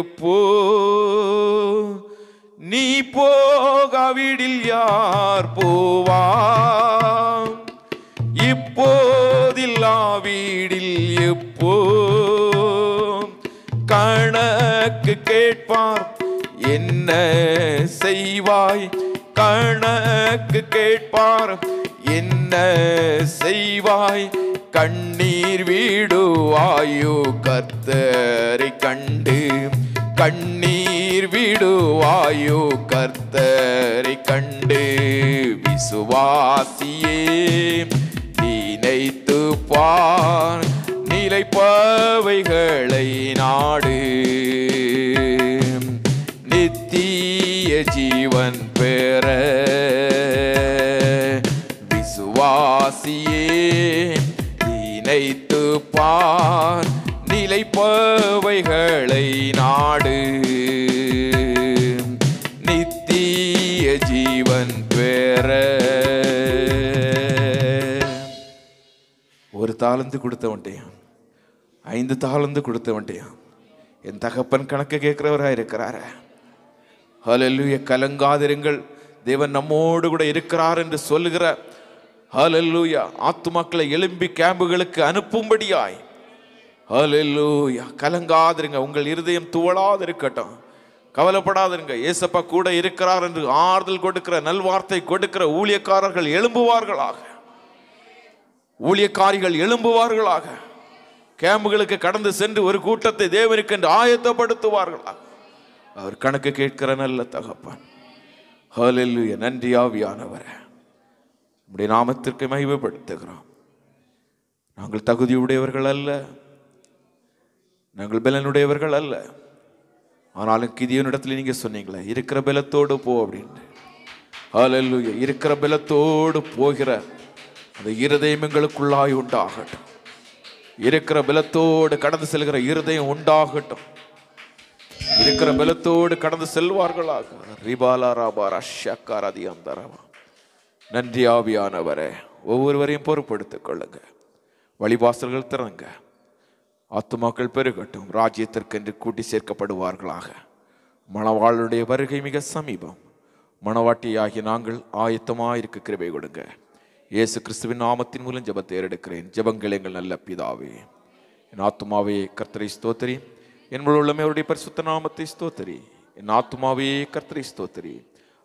எப்போ. நீ போகாவிடில் யார் போவா, இப்போதில்லாவிடில் எப்போ. கணக்கு கேட்பார் என்ன செய்வாய், கணக்கு கேட்பார் என்ன செய்வாய். கண்ணீர் விடுவாயோ கர்த்தரை கண்டு, கண்ணீர் கண்ணீர் விடுவாயோ கர்த்தரை கண்டு விசுவாசியே நினைத்து பார் நிலைப்பவைகளை நாடு நித்திய ஜீவன் பெற விசுவாசியே நினைத்து பார் நிலைப்பவைகளை நாடு நித்திய ஜீவன் பெற. ஒரு தாளந்து கொடுத்தவன்ட்டையான், 5 தாளந்து கொடுத்தவன்ட்டையான் என் தகப்பன் கணக்கு கேட்கிறவராக இருக்கிறார. ஹல்லேலூயா. கலங்காதிருங்கள், தேவன் நம்மோடு கூட இருக்கிறார் என்று சொல்லுகிற ஹல்லேலூயா ஆத்துமாக்களை எழும்பி கேம்புகளுக்கு அனுப்பும்படியாய் ஹல்லேலூயா. கலங்காதிருங்க, உங்கள் இருதயம் துவளாது இருக்கட்டும், கவலைப்படாதிருங்க. ஏசப்பா கூட இருக்கிறார் என்று ஆறுதல் கொடுக்கிற நல்வார்த்தை கொடுக்கிற ஊழியக்காரர்கள் எழும்புவார்களாக, ஊழியக்காரிகள் எழும்புவார்களாக. கேம்புகளுக்கு கடந்து சென்று ஒரு கூட்டத்தை தேவனுக்கு என்று ஆயத்தப்படுத்துவார்களாக. அவர் கணக்கு கேட்கிற நல்ல தகப்பன். ஹல்லேலூயா. நன்றி ஆவியானவரே, நம்முடைய நாமத்திற்கு மகிமைப்படுத்துகிறோம். நாங்கள் தகுதியுடையவர்கள் அல்ல, நாங்கள் பலனுடையவர்கள் அல்ல. ஆனாலும் கிதியோனிடத்தில் நீங்க சொன்னீங்களே, இருக்கிற பலத்தோடு போ அப்படின்னு. ஹல்லேலூயா. இருக்கிற பலத்தோடு போகிற அந்த இருதயம் எங்களுக்குள்ளாய் உண்டாகட்டும். இருக்கிற பலத்தோடு கடந்து செல்கிற இருதயம் உண்டாகட்டும். இருக்கிற பலத்தோடு கடந்து செல்வார்களாக. நன்றி ஆவியானவரே, ஒவ்வொருவரையும் பொறுப்படுத்திக் கொள்ளுங்க. வழிவாசல்கள் திறங்க, ஆத்துமாக்கள் பெருகட்டும், ராஜ்யத்திற்கென்று கூட்டி சேர்க்கப்படுவார்களாக. மணவாளுடைய வருகை மிக சமீபம். மணவாட்டியாகி நாங்கள் ஆயத்தமாயிருக்க கிருபை கொடுங்க. இயேசு கிறிஸ்துவின் நாமத்தின் மூலம் ஜெபத்தை ஏறெடுக்கிறேன். ஜெபங்கள் எங்கள் நல்ல பிதாவே. என் ஆத்துமாவே கர்த்தரை ஸ்தோத்திரி, என் முழு உள்ளமே அவருடைய பரிசுத்த நாமத்தை ஸ்தோத்திரி. என் ஆத்துமாவே கர்த்தரை ஸ்தோத்திரி,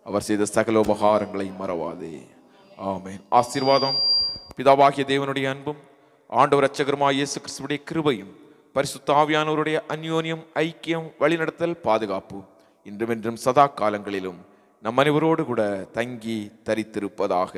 அவர் செய்த சகல உபகாரங்களை மறவாதே. ஆமென். ஆசீர்வாதம் பிதாவாகிய தேவனுடைய அன்பும் ஆண்டவர் இரட்சகருமாய் இயேசு கிறிஸ்துவுடைய கிருபையும் பரிசுத்த ஆவியானவருடைய அந்யோன்யம், ஐக்கியம், வழிநடத்தல், பாதுகாப்பு இன்றும் என்றும் சதா காலங்களிலும் நம் அனைவரோடு கூட தங்கி தரித்திருப்பதாக.